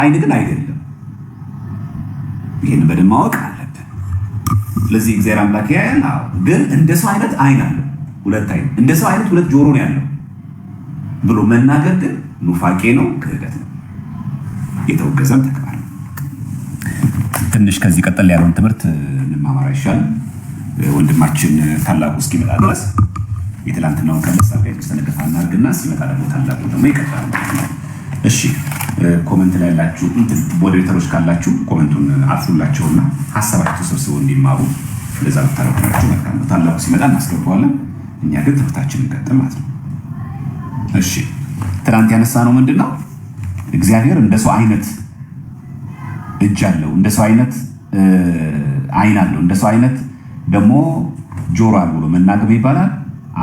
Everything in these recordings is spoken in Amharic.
አይን ግን አይደለም። ይህን በደንብ ማወቅ አለብን። ስለዚህ እግዚአብሔር አምላክ ያያል፣ ግን እንደ ሰው አይነት አይን አለው፣ ሁለት አይን፣ እንደ ሰው አይነት ሁለት ጆሮ ነው ያለው ብሎ መናገር ግን ኑፋቄ ነው፣ ክህደት ነው፣ የተወገዘም ተግባር ነው። ትንሽ ከዚህ ቀጠል ያለውን ትምህርት እንማማር ይሻላል። ወንድማችን ታላቁ እስኪመጣ ድረስ የትላንትናውን ከለሳ ጋር የተስተነገፋ እናድርግና ሲመጣ ደግሞ ታላቁ ደግሞ ይቀጥላል ማለት ነው። እሺ ኮመንት ላይ ያላችሁ ሞዴሬተሮች ካላችሁ ኮመንቱን አጥፉላቸውና ሀሳባቸው ተሰብስበው እንዲማሩ ለዛ ብታረጉላቸው መልካም ነው። ታላቁ ሲመጣ እናስገባዋለን፣ እኛ ግን ትምህርታችንን እንቀጥል ማለት ነው። እሺ ትናንት ያነሳ ነው ምንድን ነው? እግዚአብሔር እንደ ሰው አይነት እጅ አለው፣ እንደ ሰው አይነት አይን አለው፣ እንደ ሰው አይነት ደግሞ ጆሮ አለው ብሎ መናገር ይባላል።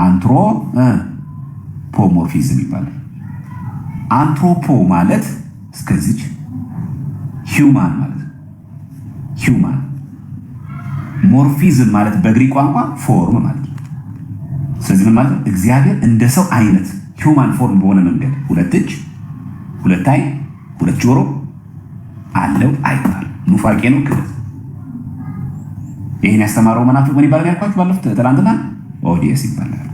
አንትሮፖሞርፊዝም ይባላል። አንትሮፖ ማለት እስከዚች ሂውማን ማለት ነው። ሂውማን ሞርፊዝም ማለት በግሪክ ቋንቋ ፎርም ማለት ነው። ስለዚህ ምን ማለት ነው? እግዚአብሔር እንደ ሰው አይነት ሂውማን ፎርም በሆነ መንገድ ሁለት እጅ፣ ሁለት አይን፣ ሁለት ጆሮ አለው አይባል። ኑፋቄ ነው፣ ክህደት። ይህን ያስተማረው መናፍቅ ምን ይባላል ያልኳችሁ ባለፉት ትናንትና? ኦዲየስ ይባላል።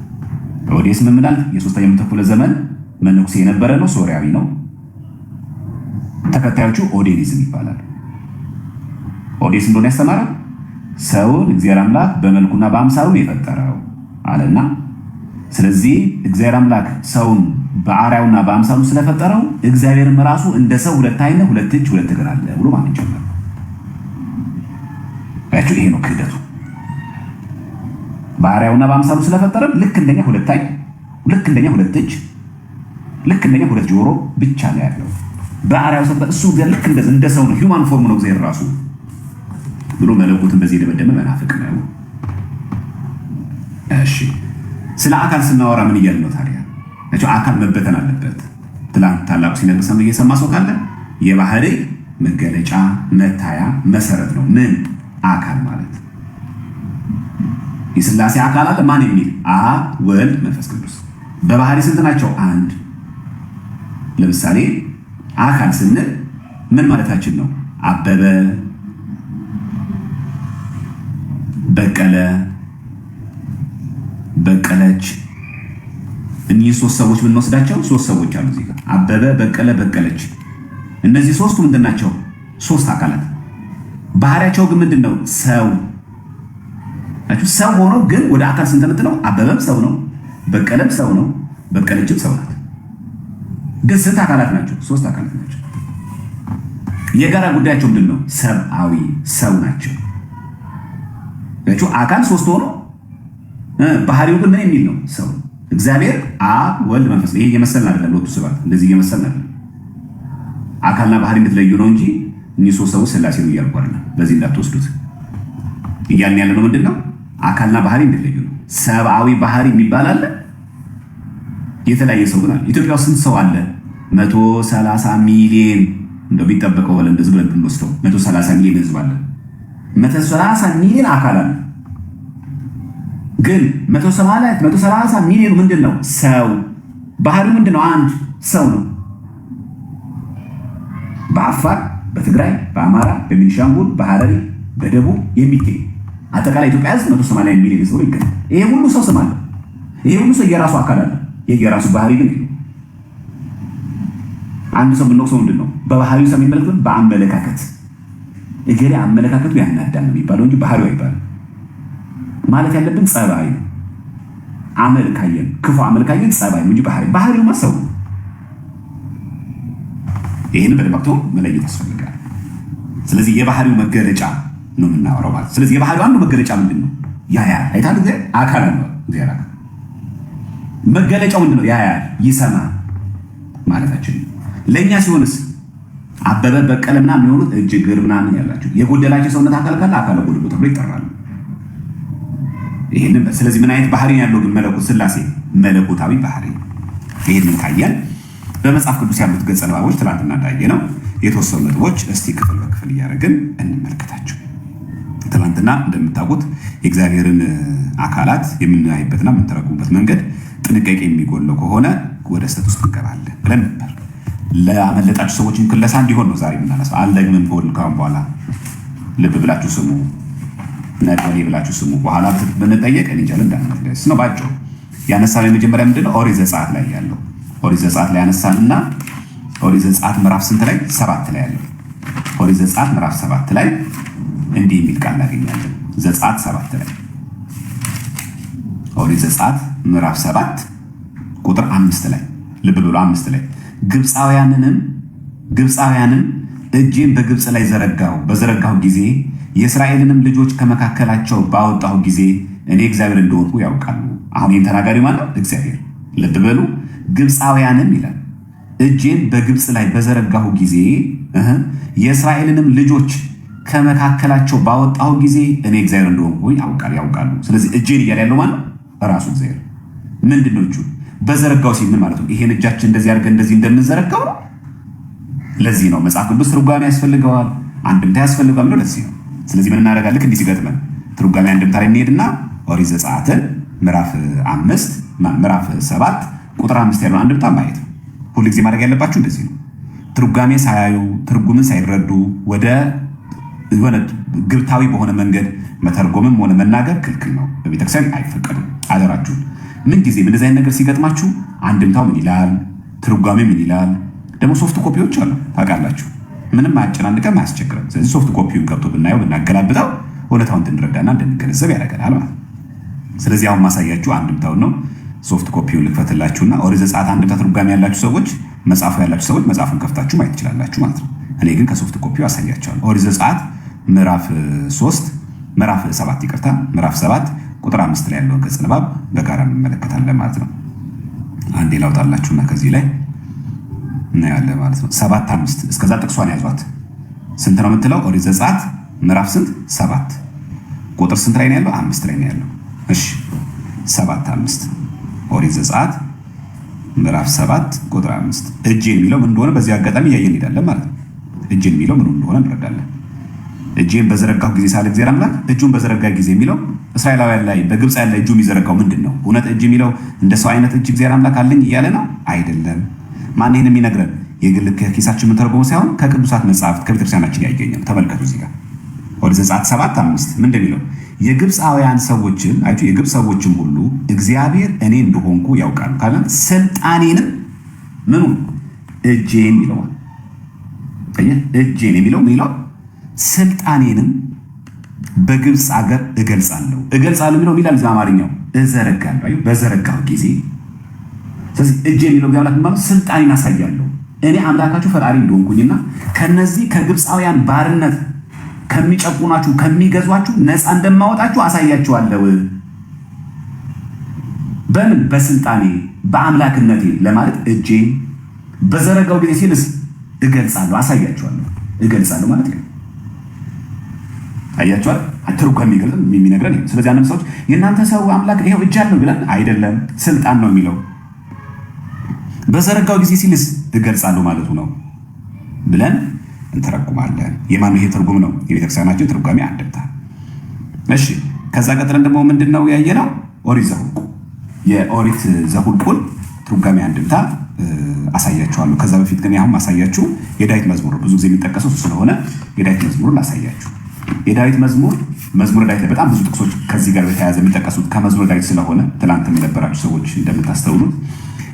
ኦዲየስ ምን ምላል? የሶስተኛው መቶ ክፍለ ዘመን መነኩሴ የነበረ ነው፣ ሶሪያዊ ነው። ተከታዮቹ ኦዴኒዝም ይባላል። ኦዴስ እንደሆነ ያስተማረው ሰውን እግዚአብሔር አምላክ በመልኩና በአምሳሉ የፈጠረው አለና፣ ስለዚህ እግዚአብሔር አምላክ ሰውን በአርአያውና በአምሳሉ ስለፈጠረው እግዚአብሔርም ራሱ እንደ ሰው ሁለት አይን፣ ሁለት እጅ፣ ሁለት እግር አለ ብሎ ማመን ጀመረ። ያችሁ ይሄ ነው ክህደቱ። በአርአያውና በአምሳሉ ስለፈጠረው ልክ እንደኛ ሁለት አይን፣ ልክ እንደኛ ሁለት እጅ፣ ልክ እንደኛ ሁለት ጆሮ ብቻ ነው ያለው። በአርአያው ሰጠ። እሱ ልክ እንደ ሰው ነው፣ ሂውማን ፎርም ነው እግዚአብሔር ራሱ ብሎ መለኮትን በዚህ የደመደመ መናፍቅ ነው። እሺ ስለ አካል ስናወራ ምን እያልን ነው ታዲያ? አካል መበተን አለበት። ትላንት ታላቁ ሲነግር እየሰማ ሰው ካለ የባህሪ መገለጫ መታያ መሰረት ነው። ምን አካል ማለት የሥላሴ አካል አለ። ማን የሚል? አብ፣ ወልድ፣ መንፈስ ቅዱስ። በባህሪ ስንት ናቸው? አንድ። ለምሳሌ አካል ስንል ምን ማለታችን ነው? አበበ፣ በቀለ፣ በቀለች። እነዚህ ሶስት ሰዎች ምን ወስዳቸው? ሶስት ሰዎች አሉ እዚህ ጋር አበበ፣ በቀለ፣ በቀለች። እነዚህ ሶስቱ ምንድን ናቸው? ሶስት አካላት። ባህሪያቸው ግን ምንድን ነው? ሰው ናቸው። ሰው ሆኖ ግን ወደ አካል ስንተነትነው አበበም ሰው ነው፣ በቀለም ሰው ነው፣ በቀለችም ሰው ናት። ግን ስንት አካላት ናቸው? ሶስት አካላት ናቸው። የጋራ ጉዳያቸው ምንድን ነው? ሰብአዊ ሰው ናቸው። አካል ሶስት ሆኖ ባህሪው ግን ምን የሚል ነው? ሰው። እግዚአብሔር አብ፣ ወልድ፣ መንፈስ። ይሄ እየመሰልን አይደለም፣ ሎቱ ስብሐት እንደዚህ እየመሰልን አይደለም። አካልና ባህሪ እንድትለዩ ነው እንጂ እኚህ ሶስት ሰዎች ሥላሴ ነው እያልኩ አይደለም። በዚህ እንዳትወስዱት። እያልን ያለ ነው ምንድን ነው? አካልና ባህሪ እንድትለዩ ነው። ሰብአዊ ባህሪ የሚባል አለ፣ የተለያየ ሰው ግን አለ። ኢትዮጵያ ውስጥ ስንት ሰው አለ? 130 ሚሊዮን እንደው ቢጠበቀው ብለን እንደዚህ ብለን ብንወስደው 130 ሚሊዮን ህዝብ አለ። 130 ሚሊዮን አካል አለ። ግን 130 ሚሊዮን ምንድን ነው? ሰው። ባህሪው ምንድን ነው? አንድ ሰው ነው። በአፋር፣ በትግራይ፣ በአማራ፣ በቤኒሻንጉል፣ በሐረሪ፣ በደቡብ የሚገኝ አጠቃላይ ኢትዮጵያ ህዝብ 180 ሚሊዮን ህዝብ ይገኛል። ይሄ ሁሉ ሰው ስም አለ። ይሄ ሁሉ ሰው የራሱ አካል አለ፣ የራሱ ባህሪ ግን ነው። አንድ ሰው ብንወቅሰው ምንድን ነው? በባህሪው ሰው የሚመለከት በአመለካከት እገሌ አመለካከቱ ያናዳል ነው የሚባለው እንጂ ባህሪው አይባልም። ማለት ያለብን ጸባይ ነው። አመልካየን ክፉ አመልካየን ጸባይ ነው እንጂ ባህሪው ሰው ነው። ይህን በደንብ መለየት ያስፈልጋል። ስለዚህ የባህሪው መገለጫ ነው የምናወራው ማለት። ስለዚህ የባህሪው አንዱ መገለጫ ምንድን ነው? ያያል። አይታል ጊዜ አካል ነው እግዚአብሔር አካል። መገለጫው ምንድን ነው? ያያል፣ ይሰማል ማለታችን። ለእኛ ሲሆንስ አበበ፣ በቀለ ምናምን የሚሆኑት እጅ፣ እግር ምናምን ያላቸው የጎደላቸው ሰውነት አካል ካለ አካለ ጎደሎ ተብሎ ይጠራሉ። ይሄንን ስለዚህ ምን አይነት ባህሪ ያለው ግን መለኮት ሥላሴ መለኮታዊ ባህሪ። ይሄንን ካየን በመጽሐፍ ቅዱስ ያሉት ገጸ ንባቦች ትናንትና እንዳየ ነው የተወሰኑ ነጥቦች እስቲ ክፍል በክፍል እያደረግን እንመልከታቸው። ትናንትና እንደምታውቁት የእግዚአብሔርን አካላት የምናይበትና የምንተረጉምበት መንገድ ጥንቃቄ የሚጎለው ከሆነ ወደ ስህተት ውስጥ እንገባለን ብለን ነበር። ለአመለጣችሁ ሰዎችም ክለሳ እንዲሆን ነው ዛሬ የምናነሳው። አልደግምም ካሁን በኋላ ልብ ብላችሁ ስሙ፣ ነጥቤ ብላችሁ ስሙ። በኋላ ብንጠየቅ እንጀል እንዳንመለስ ነው ባጭሩ። ያነሳነው የመጀመሪያ ምንድነው? ኦሪት ዘጸአት ላይ ያለው ኦሪት ዘጸአት ላይ ያነሳንና ኦሪት ዘጸአት ምዕራፍ ስንት ላይ? 7 ላይ ያለው ኦሪት ዘጸአት ምዕራፍ 7 ላይ እንዲህ የሚል ቃል እናገኛለን። ዘጸአት 7 ላይ ኦሪት ዘጸአት ምዕራፍ 7 ቁጥር 5 ላይ ልብ ብሎ 5 ላይ ግብፃውያንን እጄን በግብፅ ላይ በዘረጋሁ ጊዜ የእስራኤልንም ልጆች ከመካከላቸው ባወጣሁ ጊዜ እኔ እግዚአብሔር እንደሆንኩ ያውቃሉ። አሁን ይህን ተናጋሪ ማለት እግዚአብሔር። ልብ በሉ ግብፃውያንም ይላል እጄን በግብፅ ላይ በዘረጋሁ ጊዜ የእስራኤልንም ልጆች ከመካከላቸው ባወጣሁ ጊዜ እኔ እግዚአብሔር እንደሆንኩ ያውቃሉ። ስለዚህ እጄን እያለ ያለው ማለት ራሱ እግዚአብሔር። ምንድን ነው እጁ በዘረጋው ሲል ምን ማለት ነው? ይሄን እጃችን እንደዚህ አድርገን እንደዚህ እንደምንዘረጋው ነው። ለዚህ ነው መጽሐፍ ቅዱስ ትርጓሜ ያስፈልገዋል፣ አንድምታ ያስፈልገዋል ነው። ለዚህ ነው። ስለዚህ ምን እናደርጋለን? እንዲህ ሲገጥመን ትርጓሜ አንድምታ ላይ እንሄድና ኦሪት ዘጸአትን ምዕራፍ 7 ቁጥር 5 ያለውን አንድምታ ማየት ነው። ሁሉ ጊዜ ማድረግ ያለባችሁ እንደዚህ ነው። ትርጓሜ ሳያዩ ትርጉምን ሳይረዱ ወደ የሆነ ግብታዊ በሆነ መንገድ መተርጎምም ሆነ መናገር ክልክል ነው። በቤተክርስቲያን አይፈቀድም። አደራችሁን ምን ጊዜ እንደዚህ አይነት ነገር ሲገጥማችሁ አንድምታው ምን ይላል፣ ትርጓሜ ምን ይላል። ደግሞ ሶፍት ኮፒዎች አሉ ታውቃላችሁ። ምንም አያጨናንቀም፣ አያስቸግርም። ስለዚህ ሶፍት ኮፒውን ገብቶ ብናየው ብናገላብጠው እውነታውን እንድንረዳና እንድንገነዘብ ያደርገናል ማለት ነው። ስለዚህ አሁን ማሳያችሁ አንድምታውን ነው። ሶፍት ኮፒውን ልክፈትላችሁና ኦሪት ዘጸአት አንድምታ ትርጓሜ ያላችሁ ሰዎች፣ መጽሐፉ ያላችሁ ሰዎች መጽሐፉን ከፍታችሁ ማየት ትችላላችሁ ማለት ነው። እኔ ግን ከሶፍት ኮፒው አሳያችኋለሁ። ኦሪት ዘጸአት ምዕራፍ 7 ቁጥር 5 ላይ ያለውን ገጽ ንባብ በጋራ እንመለከታለን ማለት ነው። አንዴ ላውጣላችሁና ከዚህ ላይ እናያለን ማለት ነው። 7:5 እስከዛ ጥቅሷን ያዟት። ስንት ነው የምትለው? ኦሪት ዘጸአት ምዕራፍ 7 ቁጥር ስንት ላይ ነው ያለው? 5 ላይ ነው ያለው። እሺ 7:5 ኦሪት ዘጸአት ምዕራፍ 7 ቁጥር 5 እጄን የሚለው ምን እንደሆነ በዚህ አጋጣሚ እያየን እንሄዳለን ማለት ነው። እጄን የሚለው ምን እንደሆነ እንረዳለን። እጄን በዘረጋሁ ጊዜ ሳለ እግዚአብሔር አምላክ እጁን በዘረጋ ጊዜ የሚለው እስራኤላውያን ላይ በግብፅ ያለ እጁ የሚዘረጋው ምንድን ነው? እውነት እጅ የሚለው እንደ ሰው አይነት እጅ እግዚአብሔር አምላክ አለኝ እያለ ነው? አይደለም። ማን ይህን የሚነግረን? የግል ኪሳችን የምንተረጉመው ሳይሆን ከቅዱሳት መጽሐፍት ከቤተክርስቲያናችን ያገኘ ነው። ተመልከቱ እዚህ ጋር ኦሪት ዘጸአት 7:5 ምንድን የሚለው? የግብፃውያን ሰዎችም የግብፅ ሰዎችም ሁሉ እግዚአብሔር እኔ እንደሆንኩ ያውቃሉ ካለ ስልጣኔንም ምኑ እጄን ይለዋል። እጄን የሚለው ስልጣኔንም በግብፅ አገር እገልጻለሁ የሚለው ሚላል አማርኛው እዘረጋለሁ። በዘረጋው ጊዜ ስለዚህ እጄ የሚለው ጋር ማለት ስልጣኔን አሳያለሁ እኔ አምላካችሁ ፈጣሪ እንደሆንኩኝና ከነዚህ ከግብፃውያን ባርነት ከሚጨቁናችሁ ከሚገዟችሁ ነፃ እንደማወጣችሁ አሳያችኋለሁ። በምን? በስልጣኔ በአምላክነቴ ለማለት እጄን በዘረጋው ጊዜ ሲልስ እገልጻለሁ፣ አሳያችኋለሁ። እገልጻለሁ ማለት ነው። አያችኋል? ትርጓሜ የሚነግረን። ስለዚህ አንዳንድ ሰዎች የእናንተ ሰው አምላክ ይሄው እጅ አለው ብለን አይደለም፣ ስልጣን ነው የሚለው። በዘረጋው ጊዜ ሲልስ እገልጻለሁ ማለቱ ነው ብለን እንተረጉማለን። የማን ይሄ ትርጉም ነው? የቤተክርስቲያናችን ትርጓሜ አንድምታ። እሺ ከዛ ቀጥለን ደግሞ ምንድነው ያየነው? ኦሪት ዘኍልቍ። የኦሪት ዘኍልቍን ትርጓሜ አንድምታ አሳያችኋለሁ። ከዛ በፊት ግን አሁን ማሳያችሁ የዳዊት መዝሙር ብዙ ጊዜ የሚጠቀሰው ስለሆነ የዳዊት መዝሙርን አሳያችሁ። የዳዊት መዝሙር ዳዊት ላይ በጣም ብዙ ጥቅሶች ከዚህ ጋር በተያያዘ የሚጠቀሱት ከመዝሙር ዳዊት ስለሆነ ትናንትም የነበራችሁ ሰዎች እንደምታስተውሉት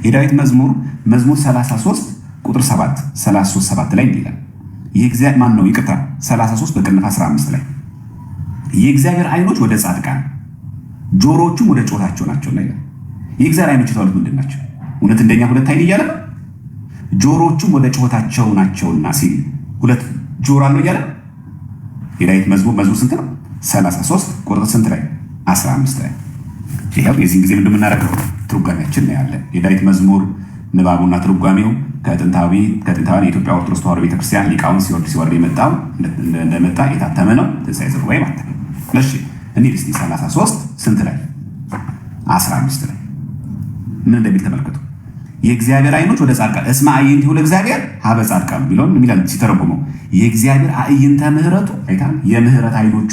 የዳዊት መዝሙር 33 ቁጥር 7 ላይ ይላል። የእግዚአብሔር ማን ነው? ይቅርታ 33 በቅንፍ 15 ላይ የእግዚአብሔር ዓይኖች ወደ ጻድቃን ጆሮዎቹም ወደ ጮታቸው ናቸው ይላል። የእግዚአብሔር ዓይኖች የተባሉት ምንድን ናቸው? እውነት እንደኛ ሁለት ዓይን እያለ ጆሮዎቹም ወደ ጮታቸው ናቸውና ሲል ሁለት ጆሮ አለው እያለ የዳዊት መዝሙር ስንት ነው? 33 ቁጥር ስንት ላይ? 15 ላይ። ይሄው የዚህን ጊዜ ምንድን የምናደርገው ትርጓሜያችን ነው ያለ የዳዊት መዝሙር ንባቡና ትርጓሜው ከጥንታውያን የኢትዮጵያ ኦርቶዶክስ ተዋሕዶ ቤተክርስቲያን ሊቃውንት ሲወርድ የመጣው እንደመጣ የታተመ ነው። ትንሣኤ ዘጉባኤ ማለት ነው። እሺ እንሂድ እስቲ 33 ስንት ላይ? 15 ላይ ምን እንደሚል ተመልከቱ። የእግዚአብሔር ዓይኖች ወደ ጻድቃን እስመ አዕይንቲሁ ለእግዚአብሔር ሀበ ጻድቃን የሚለውን የሚላል ሲተረጉመው የእግዚአብሔር አዕይንተ ምሕረቱ አይታ የምህረት ዓይኖቹ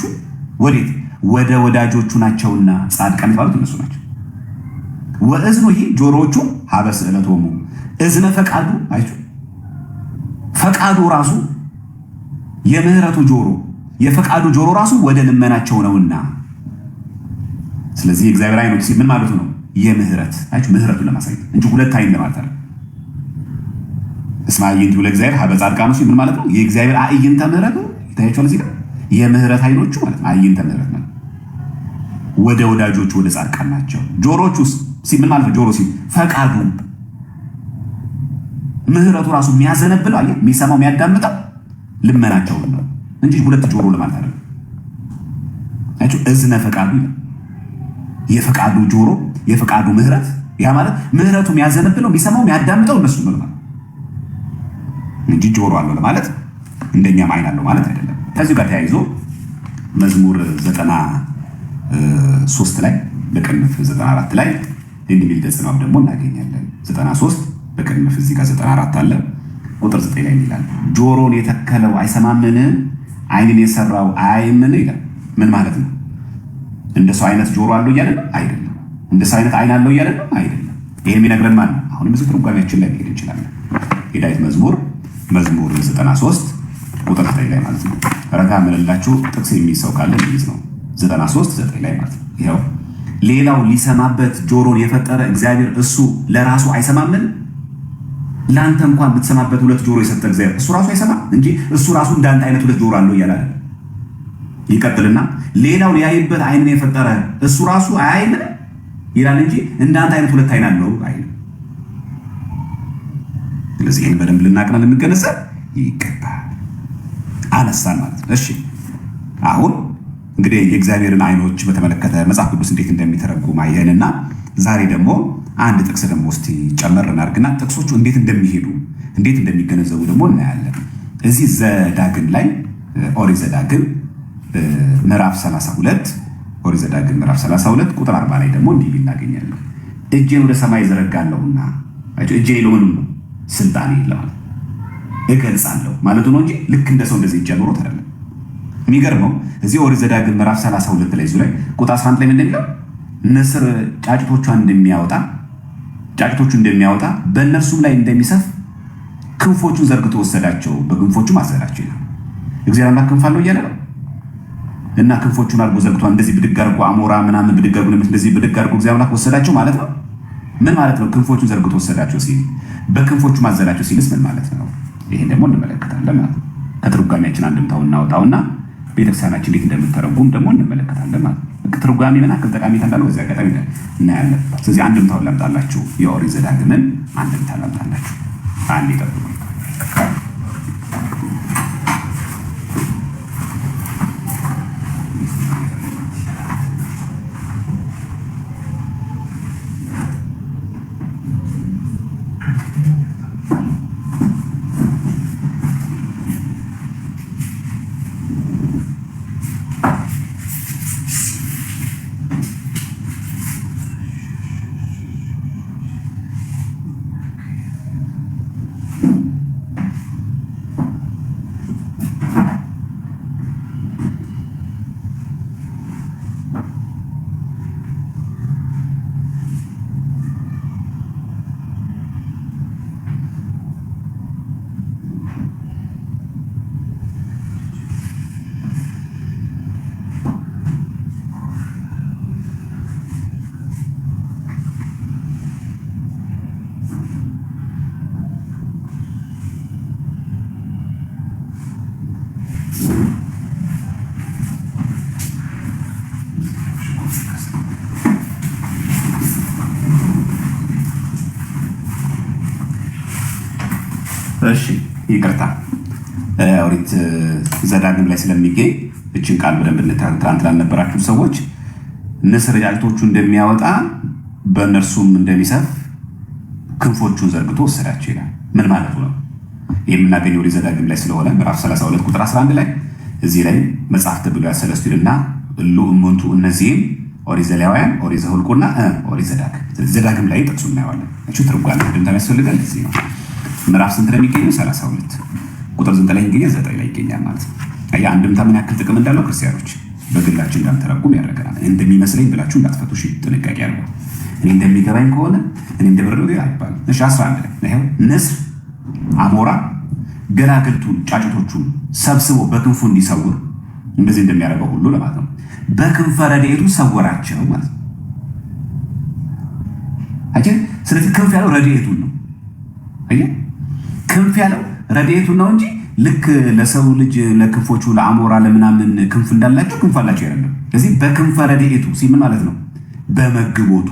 ወዴት? ወደ ወዳጆቹ ናቸውና ጻድቃን የተባሉት እነሱ ናቸው። ወእዝኑ ይህ ጆሮዎቹ ሀበ ስእለቶሙ እዝነ ፈቃዱ አይቱ ፈቃዱ ራሱ የምህረቱ ጆሮ የፈቃዱ ጆሮ ራሱ ወደ ልመናቸው ነውና። ስለዚህ የእግዚአብሔር አይኖች ሲል ምን ማለቱ ነው? የምህረት ምህረቱን ለማሳየት እንጂ ሁለት አይን ለማለት አይደለም። እስመ አዕይንቲሁ ለእግዚአብሔር ሀበ ጻድቃኑ ሲል ምን ማለት ነው? የእግዚአብሔር አዕይንተ ምህረቱ ይታያቸዋል። እዚህ ጋር የምህረት አይኖቹ ማለት ነው። አዕይንተ ምህረት ማለት ወደ ወዳጆቹ ወደ ጻድቃን ናቸው። ጆሮቹ ሲል ምን ማለት ነው? ጆሮ ሲል ፈቃዱ ምህረቱ ራሱ የሚያዘነብለው አየህ፣ የሚሰማው የሚያዳምጠው ልመናቸውን ነው እንጂ ሁለት ጆሮ ለማለት አይደለም። አያችሁ፣ እዝነ ፈቃዱ ይላል። የፈቃዱ ጆሮ የፈቃዱ ምህረት፣ ያ ማለት ምህረቱ የሚያዘነብለው የሚሰማው የሚያዳምጠው እነሱ ነው ማለት እንጂ ጆሮ አለው ለማለት እንደኛም አይን አለው ማለት አይደለም። ከዚህ ጋር ተያይዞ መዝሙር 93 ላይ በቅንፍ 94 ላይ እንዲህ ተጽናው ደግሞ እናገኛለን። 93 በቅንፍ እዚህ ጋር 94 አለ ቁጥር 9 ላይ ይላል፣ ጆሮን የተከለው አይሰማምን? አይንን የሰራው አያይምን? ይላል። ምን ማለት ነው? እንደሱ አይነት ጆሮ አለው እያለ ነው? አይደለም። እንደሱ አይነት አይን አለው እያለ ነው? አይደለም። ይሄ የሚነግረን ማን ነው? አሁን ብዙ ትርጓሜያችን ላይ ሄድ እንችላለን። የዳዊት መዝሙር 93 ቁጥር 9 ላይ ማለት ነው። ረጋ ምንላችሁ ጥቅስ የሚይዝ ሰው ካለ የሚይዝ ነው። 93 9 ላይ ማለት ነው። ይኸው ሌላው ሊሰማበት ጆሮን የፈጠረ እግዚአብሔር እሱ ለራሱ አይሰማምን? ለአንተ እንኳን ብትሰማበት ሁለት ጆሮ የሰጠ እግዚአብሔር እሱ ራሱ አይሰማም እንጂ እሱ ራሱ እንዳንተ አይነት ሁለት ጆሮ አለው እያለ ይቀጥልና ሌላው ሊያይበት አይንን የፈጠረ እሱ ራሱ አያይምን ይላል እንጂ እንዳንተ አይነት ሁለት አይን አለው አይልም። ስለዚህ ይህን በደንብ ልናቅና ልንገነዘብ ይገባል። አነሳን ማለት ነው። እሺ አሁን እንግዲህ የእግዚአብሔርን አይኖች በተመለከተ መጽሐፍ ቅዱስ እንዴት እንደሚተረጉም አየንና ዛሬ ደግሞ አንድ ጥቅስ ደግሞ እስቲ ጨመር እናድርግና ጥቅሶቹ እንዴት እንደሚሄዱ እንዴት እንደሚገነዘቡ ደግሞ እናያለን። እዚህ ዘዳግም ላይ ኦሪት ዘዳግም ምዕራፍ 32 ኦሪት ዘዳግም ምዕራፍ 32 ቁጥር 40 ላይ ደግሞ እንዲህ እናገኛለን። እጄን ወደ ሰማይ ዘረጋለሁና እጄ ለምንም ነው ስልጣኔ ይላል እገልጻለሁ ማለቱ ነው እንጂ ልክ እንደ ሰው እንደዚህ ጀምሮ አይደለም። የሚገርመው እዚህ ኦሪት ዘዳግም ምዕራፍ 32 ላይ ዙሪያ ቁጥር 11 ላይ ምን እንደሚለው ንስር ጫጭቶቹን እንደሚያወጣ በእነርሱም ላይ እንደሚሰፍ ክንፎቹን ዘርግቶ ወሰዳቸው፣ በክንፎቹም አሰራቸው ይላል። እግዚአብሔር አምላክ ክንፍ አለው እያለ ነው እና ክንፎቹን አድርጎ ዘርግቷል። እንደዚህ ብድግ አድርጎ አሞራ ምናምን ብድግ አድርጎ እንደዚህ ብድግ አድርጎ እግዚአብሔር አምላክ ወሰዳቸው ማለት ነው። ምን ማለት ነው? ክንፎቹን ዘርግቶ ወሰዳቸው ሲል በክንፎቹ ማዘላቸው ሲልስ ምን ማለት ነው? ይሄን ደግሞ እንመለከታለን ማለት ነው። ከትርጓሜያችን አንድምታው እናወጣውና ቤተክርስቲያናችን እንዴት እንደምትተረጉም ደግሞ እንመለከታለን ማለት ነው። ትርጓሜ ምን አክል ጠቃሚታ እንዳለው በዚህ አጋጣሚ እናያለን። ስለዚህ አንድምታውን ላምጣላችሁ፣ የኦሪት ዘዳግምን አንድምታ ላምጣላችሁ። አንድ ይጠብቁ። እሺ ይቅርታ፣ ኦሪት ዘዳግም ላይ ስለሚገኝ እችን ቃል በደንብ ትናንት ላልነበራችሁ ሰዎች ንስር ጫጭቶቹ እንደሚያወጣ በእነርሱም እንደሚሰፍ ክንፎቹን ዘርግቶ ወሰዳቸው ይላል። ምን ማለቱ ነው? የምናገኘው ኦሪት ዘዳግም ላይ ስለሆነ ምዕራፍ 32 ቁጥር 11 ላይ እዚህ ላይ መጽሐፍተ ብሉያት ሰለስቱ ይልና እሉ እሙንቱ እነዚህም ኦሪት ዘሌዋውያን፣ ኦሪት ዘኍልቍና ኦሪት ዘዳግም። ዘዳግም ላይ ጥቅሱ እናየዋለን። እቺ ትርጓሜ እንደሚያስፈልጋል እዚህ ነው። ምዕራፍ ስንት ነው የሚገኘው? 32 ቁጥር 9 ላይ ይገኛል፣ 9 ላይ ይገኛል ማለት ነው። አያ አንድምታ ምን ያክል ጥቅም እንዳለው ክርስቲያኖች በግላችን እንዳንተረጉም ያደርገናል። እንደሚመስለኝ ብላችሁ እንዳትፈቱ እሺ፣ ጥንቃቄ አድርጉ። እኔ እንደሚገባኝ ከሆነ እኔ እንደበረዶ አይባልም። እሺ 11 ላይ ይሄው ንስር፣ አሞራ፣ ገላግልቱን ጫጩቶቹን ሰብስቦ በክንፉ እንዲሰውር እንደዚህ እንደሚያደርገው ሁሉ ለማለት ነው። በክንፈ ረድኤቱ ሰወራቸው ማለት ነው። ስለዚህ ክንፍ ያለው ረድኤቱን ነው። ክንፍ ያለው ረድኤቱን ነው እንጂ ልክ ለሰው ልጅ ለክንፎቹ ለአሞራ ለምናምን ክንፍ እንዳላቸው ክንፍ አላቸው አይደለም። ስለዚህ በክንፈ ረድኤቱ ሲምን ማለት ነው በመግቦቱ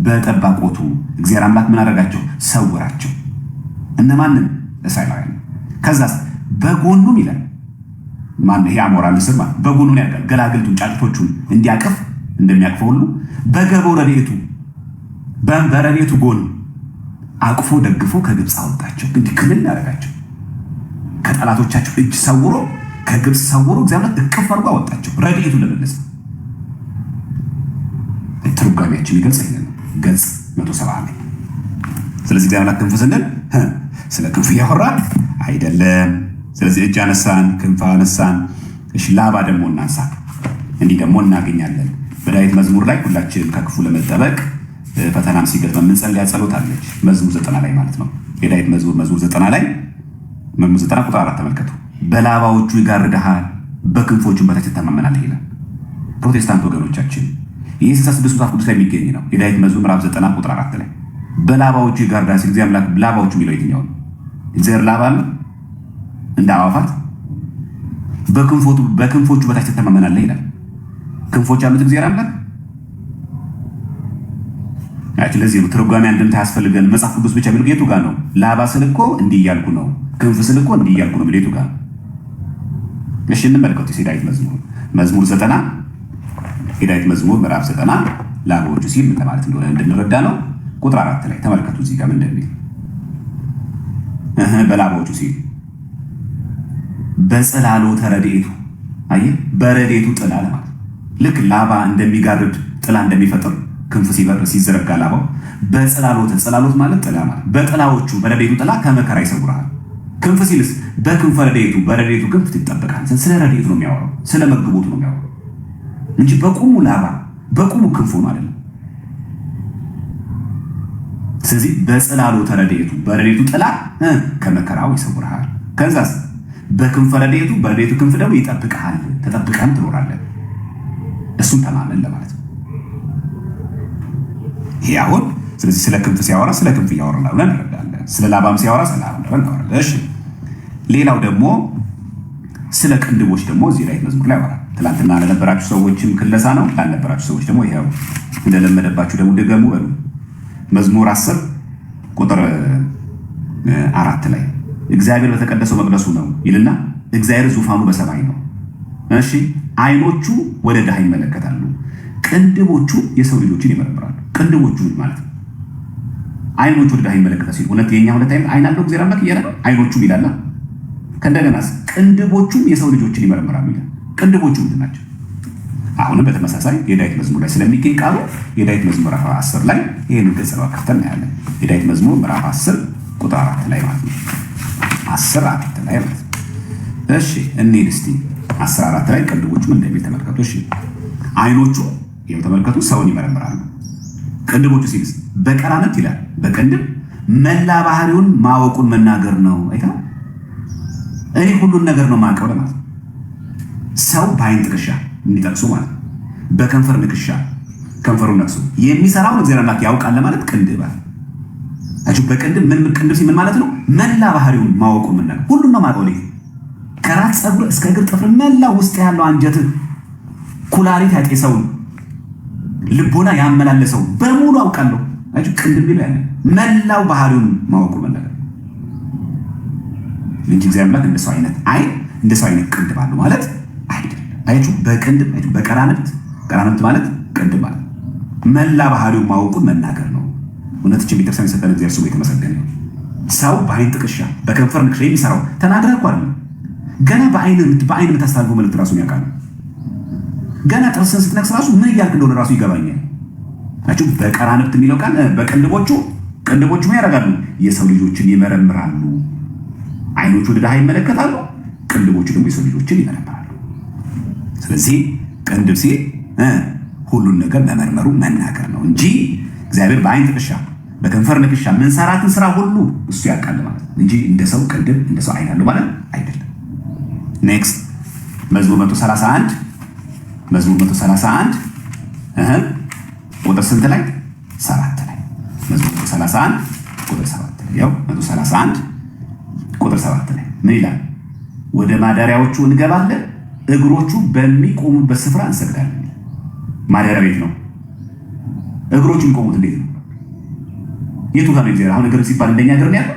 በጠባቆቱ እግዚአብሔር አምላክ ምን አደረጋቸው? ሰወራቸው። እነማንን? እስራኤላውያን። ከዛስ በጎኑም ይላል ማን? ይሄ አሞራ ንስር ማለት በጎኑ ነው ያደርጋል። ገላግልቱን ጫጩቶቹን እንዲያቅፍ እንደሚያቅፈው ሁሉ በገበው ረድኤቱ በረድኤቱ ጎን አቅፎ ደግፎ ከግብፅ አወጣቸው። እንዲህ ክልል ያደረጋቸው ከጠላቶቻቸው እጅ ሰውሮ ከግብፅ ሰውሮ እግዚአብሔር እቅፍ አድርጎ አወጣቸው። ረድኤቱ ለመለስ ትርጓሜያችን ይገልጽ ይሄን ነው። ገጽ 170 ላይ። ስለዚህ እግዚአብሔር ክንፍ ስንል ስለ ክንፍ እያወራን አይደለም። ስለዚህ እጅ አነሳን፣ ክንፍ አነሳን። እሺ ላባ ደግሞ እናንሳ። እንዲህ ደግሞ እናገኛለን በዳዊት መዝሙር ላይ ሁላችን ከክፉ ለመጠበቅ ፈተናም ሲገጥመን የምንጸልያ ጸሎት አለች። መዝሙር 90 ላይ ማለት ነው። የዳዊት መዝሙር 90 ላይ መዝሙር 90 ቁጥር 4 ተመልከቱ። በላባዎቹ ይጋርድሃል፣ በክንፎቹም በታች ትተማመናለህ ይላል። ፕሮቴስታንት ወገኖቻችን ይህ 66 መጽሐፍ ቅዱስ ላይ የሚገኝ ነው። የዳዊት መዝሙር ምዕራፍ 90 ቁጥር 4 ላይ በላባዎቹ ይጋርዳል ሲል እግዚአብሔር አምላክ ላባዎቹ የሚለው የትኛው ነው? እግዚአብሔር ላባ አለ እንደ አዋፋት በክንፎቹ በታች ትተማመናለህ ይላል። ክንፎች ያሉት እግዚአብሔር አምላክ ያቺ። ለዚህ ነው ትርጓሜ አንድምታ ያስፈልገን። መጽሐፍ ቅዱስ ብቻ ቢሉ የቱ ጋር ነው? ላባ ስል እኮ እንዲህ እያልኩ ነው፣ ክንፍ ስል እኮ እንዲህ እያልኩ ነው የቱ ጋር? እሺ እንመልከቱ። የዳዊት መዝሙር 90 የዳዊት መዝሙር ምዕራፍ 90 ላባዎቹ ሲል ምን ማለት እንደሆነ እንድንረዳ ነው። ቁጥር 4 ላይ ተመልከቱ። እዚህ ጋር ምን እንደሚል በላባዎቹ ሲል በጽላሎተ ረድኤቱ። አየህ፣ በረድኤቱ ጥላ ለማለት ልክ ላባ እንደሚጋርድ ጥላ እንደሚፈጥር ክንፍ ሲበር ሲዘረጋ ላባው ጽላሎት ማለት ጥላ ማለት በጥላዎቹ በረድኤቱ ጥላ ከመከራ ይሰውራል። ክንፍ ሲልስ በክንፈ ረድኤቱ በረድኤቱ ክንፍ ትጠበቃል። ስለ ረድኤቱ ነው የሚያወራው፣ ስለ መግቦቱ ነው የሚያወራው እንጂ በቁሙ ላባ በቁሙ ክንፉ ነው አይደለም። ስለዚህ በጽላሎተ ረድኤቱ በረድኤቱ ጥላ ከመከራው ይሰውራል። ከዛስ በክንፈ ረድኤቱ በረድኤቱ ክንፍ ደግሞ ይጠብቃል። ተጠብቀን ትኖራለህ። እሱን ተማመን ለማለት ነው። ይሄ አሁን ስለዚህ ስለ ክንፍ ሲያወራ ስለ ክንፍ እያወራ ነው ብለን እንረዳለን። ስለ ላባም ሲያወራ ስለ ላባም እንረዳለን። እሺ ሌላው ደግሞ ስለ ቅንድቦች ደግሞ እዚህ ላይ መዝሙር ላይ ያወራል። ትናንትና ለነበራችሁ ሰዎችም ክለሳ ነው፣ ላልነበራችሁ ሰዎች ደግሞ ይሄው እንደለመደባችሁ ደግሞ ደገሙ በሉ። መዝሙር 10 ቁጥር 4 ላይ እግዚአብሔር በተቀደሰው መቅደሱ ነው ይልና እግዚአብሔር ዙፋኑ በሰማይ ነው። እሺ አይኖቹ ወደ ድሃ ይመለከታሉ፣ ቅንድቦቹ የሰው ልጆችን ይመረምራሉ። ቅንድቦቹ ማለት ነው አይኖቹ ወደ ድሃ ይመለከታሉ ሲል እውነት የኛ ሁለት አይን አለው እግዚአብሔር አምላክ እያለ ነው። አይኖቹም ይላል ከእንደገናስ ቅንድቦቹም የሰው ልጆችን ይመረምራሉ ይላል። ቅንድቦቹ ምንድን ናቸው? አሁንም በተመሳሳይ የዳዊት መዝሙር ላይ ስለሚገኝ ቃሉ የዳዊት መዝሙር ምዕራፍ 10 ላይ ይሄንን ገጽ በከፍተን እናያለን። የዳዊት መዝሙር ምዕራፍ 10 ቁጥር 4 ላይ ማለት ነው። 10:4 ላይ ማለት ነው። እሺ እንሂድ እስቲ 10:4 ላይ ቅንድቦቹ ምን እንደሚል ተመልከቱ። እሺ አይኖቹ ይሄው ተመልከቱ ሰውን ይመረምራሉ። ቅንድቦቹ ሲልስ በቀራነት ይላል። በቅንድብ መላ ባህሪውን ማወቁን መናገር ነው። አይታ እኔ ሁሉን ነገር ነው ማቀው ለማለት ሰው በአይን ጥቅሻ እንዲጠቅሱ ማለት በከንፈር ንክሻ ከንፈሩን ነክሱ የሚሰራውን እግዚአብሔር አምላክ ያውቃል ለማለት ቅንድብ አለ። በቅንድብ ምን ቅንድብ ሲል ምን ማለት ነው? መላ ባህሪውን ማወቁን መናገር ሁሉን ነው ማቀው። ከራስ ፀጉር እስከ እግር ጥፍር መላ ውስጥ ያለው አንጀት ኩላሊት ያጤሰውን ልቦና ያመላለሰው በሙሉ አውቃለሁ። ቅንድብ ቢለው ያለ መላው ባህሪውን ማወቁን መናገር እንጂ እግዚአብሔር አምላክ እንደሰው አይነት አይን እንደሰው አይነት ቅንድብ አለው ማለት አይደለም። አያችሁ በቅንድብ በቀራንብት ማለት ቅንድብ ማለት መላ ባህሪውን ማወቁን መናገር ነው። እውነትች ቤተክርስቲያን የሰጠን እግዚአብሔር ስሙ የተመሰገነ ነው። ሰው በአይን ጥቅሻ በከንፈር ንክሻ የሚሰራው ተናግረህ እኮ አይደለም። ገና በአይን የምታስተላልፈው መልዕክት ራሱን ያውቃል። ገና ጥርስን ስትነክስ ራሱ ምን እያልክ እንደሆነ ራሱ ይገባኛል። አያችሁ በቀራንብት የሚለው ቃል በቅንድቦቹ ምን ያደርጋሉ? የሰው ልጆችን ይመረምራሉ። አይኖቹ ወደ ድሃ ይመለከታሉ፣ ቅንድቦቹ ደግሞ የሰው ልጆችን ይመረምራሉ። ስለዚህ ቅንድብ ሲል ሁሉን ነገር መመርመሩ መናገር ነው እንጂ እግዚአብሔር በአይን ጥቅሻ በከንፈር ንክሻ ምንሰራትን ስራ ሁሉ እሱ ያውቃል ማለት ነው እንጂ እንደ ሰው ቅንድብ እንደ ሰው አይን አለው ማለት አይደለም። ኔክስት መዝሙር 131 ቁጥር ስንት ላይ? 7 ላይ። መዝሙር 131 ቁጥር 7 ላይ ያው 131 ቁጥር 7 ላይ ምን ይላል? ወደ ማደሪያዎቹ እንገባለን፣ እግሮቹ በሚቆሙበት ስፍራ እንሰግዳለን። ማደሪያ ቤት ነው። እግሮቹ የሚቆሙት እንዴት ነው? የቱ ጋር ነው እግዚአብሔር? አሁን እግር ሲባል እንደኛ እግር ነው ያለው።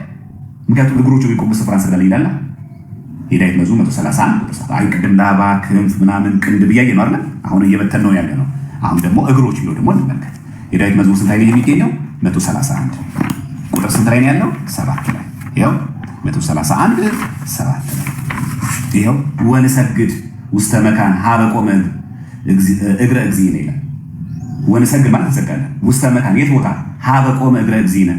ምክንያቱም እግሮቹ የሚቆሙበት ስፍራ እንሰግዳለን ይላል። የዳዊት መዝሙር 131 ቁጥር 7። አይ ቅድም ላባ ክንፍ ምናምን ቅንድብ እያየን ነው አይደል? አሁን እየበተን ነው ያለ ነው። አሁን ደግሞ እግሮች ብሎ ደግሞ እንመልከት። የዳዊት መዝሙር ስንት ላይ ነው የሚገኘው? 131 ቁጥር ስንት ላይ ነው ያለው? 7 ላይ። ይኸው 131 7 ላይ ይኸው ወንሰግድ ውስተ መካን ሀበ ቆመ እግረ እግዚእነ ይላል። ወንሰግድ ማለት እንሰግዳለን። ውስተ መካን የት ቦታ? ሀበ ቆመ እግረ እግዚእነ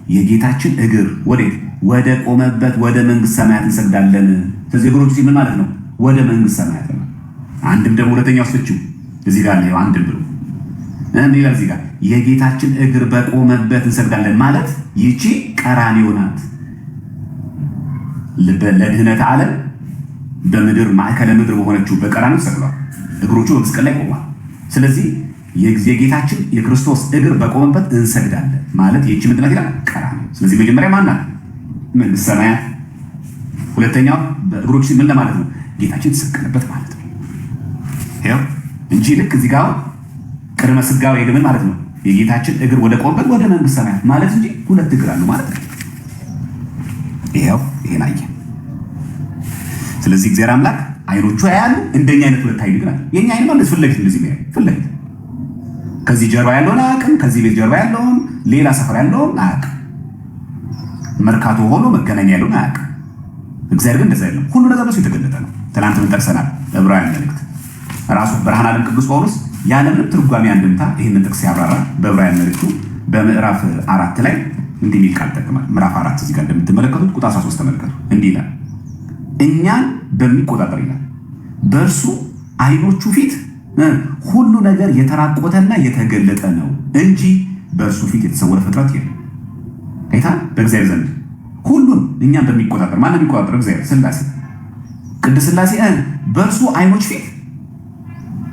የጌታችን እግር ወዴት? ወደ ቆመበት ወደ መንግስት ሰማያት እንሰግዳለን። ስለዚህ እግሮቹ ምን ማለት ነው? ወደ መንግስት ሰማያት ነው። አንድም ደግሞ ሁለተኛው ፍቺው እዚህ ጋር ነው። አንድም ብሎ ይላል እዚህ ጋር የጌታችን እግር በቆመበት እንሰግዳለን ማለት ይቺ ቀራንዮ ናት። ለድህነት ዓለም በምድር ማዕከለ ምድር በሆነችው በቀራንዮ ተሰቅሏል። እግሮቹ በመስቀል ላይ ቆሟል። ስለዚህ የጌታችን የክርስቶስ እግር በቆመበት እንሰግዳለን ማለት ይቺ ምንድን ናት ይላል? ቀራንዮ። ስለዚህ መጀመሪያ ማን ናት? መንግስት ሰማያት። ሁለተኛው በእግሮቹ ምን ለማለት ነው? ጌታችን ተሰቀለበት ማለት ነው። ይኸው እንጂ ልክ እዚህ ጋር ቅድመ ስጋዌ ግን ማለት ነው የጌታችን እግር ወደ ቆመበት ወደ መንግስት ሰማያት ማለት እንጂ ሁለት እግር አለው ማለት ነው። ይኸው ይሄን አየን። ስለዚህ እግዚአብሔር አምላክ አይኖቹ ያያሉ። እንደኛ አይነት ሁለት አይን ግን አለ። የኛ አይን ማለት ፊት ለፊት እንደዚህ ነው። ፊት ለፊት ከዚህ ጀርባ ያለውን አያውቅም። ከዚህ ቤት ጀርባ ያለውን ሌላ ሰፈር ያለውን አያውቅም። መርካቶ ሆኖ መገናኛ ያለውን አያውቅም። እግዚአብሔር ግን እንደዛ አይደለም። ሁሉ ነገር በሱ የተገለጠ ነው። ትናንት ምን ጠቅሰናል? ዕብራውያን መልእክት ራሱ ብርሃነ ዓለም ቅዱስ ጳውሎስ ያለምንም ትርጓሜ አንድምታ ይህንን ጥቅስ ያብራራ። በዕብራውያን መልእክቱ በምዕራፍ 4 ላይ እንዲህ የሚል ቃል ጠቅማል። ምዕራፍ 4 እዚህ ጋር እንደምትመለከቱት ቁጥር 13 ተመልከቱ። እንዲህ ይላል፣ እኛን በሚቆጣጠር ይላል በእርሱ አይኖቹ ፊት ሁሉ ነገር የተራቆተና የተገለጠ ነው እንጂ በእርሱ ፊት የተሰወረ ፍጥረት የለም። ጌታ በእግዚአብሔር ዘንድ ሁሉን እኛን በሚቆጣጠር ማን የሚቆጣጠር? እግዚአብሔር ሥላሴ ቅድስት ሥላሴ በእርሱ አይኖች ፊት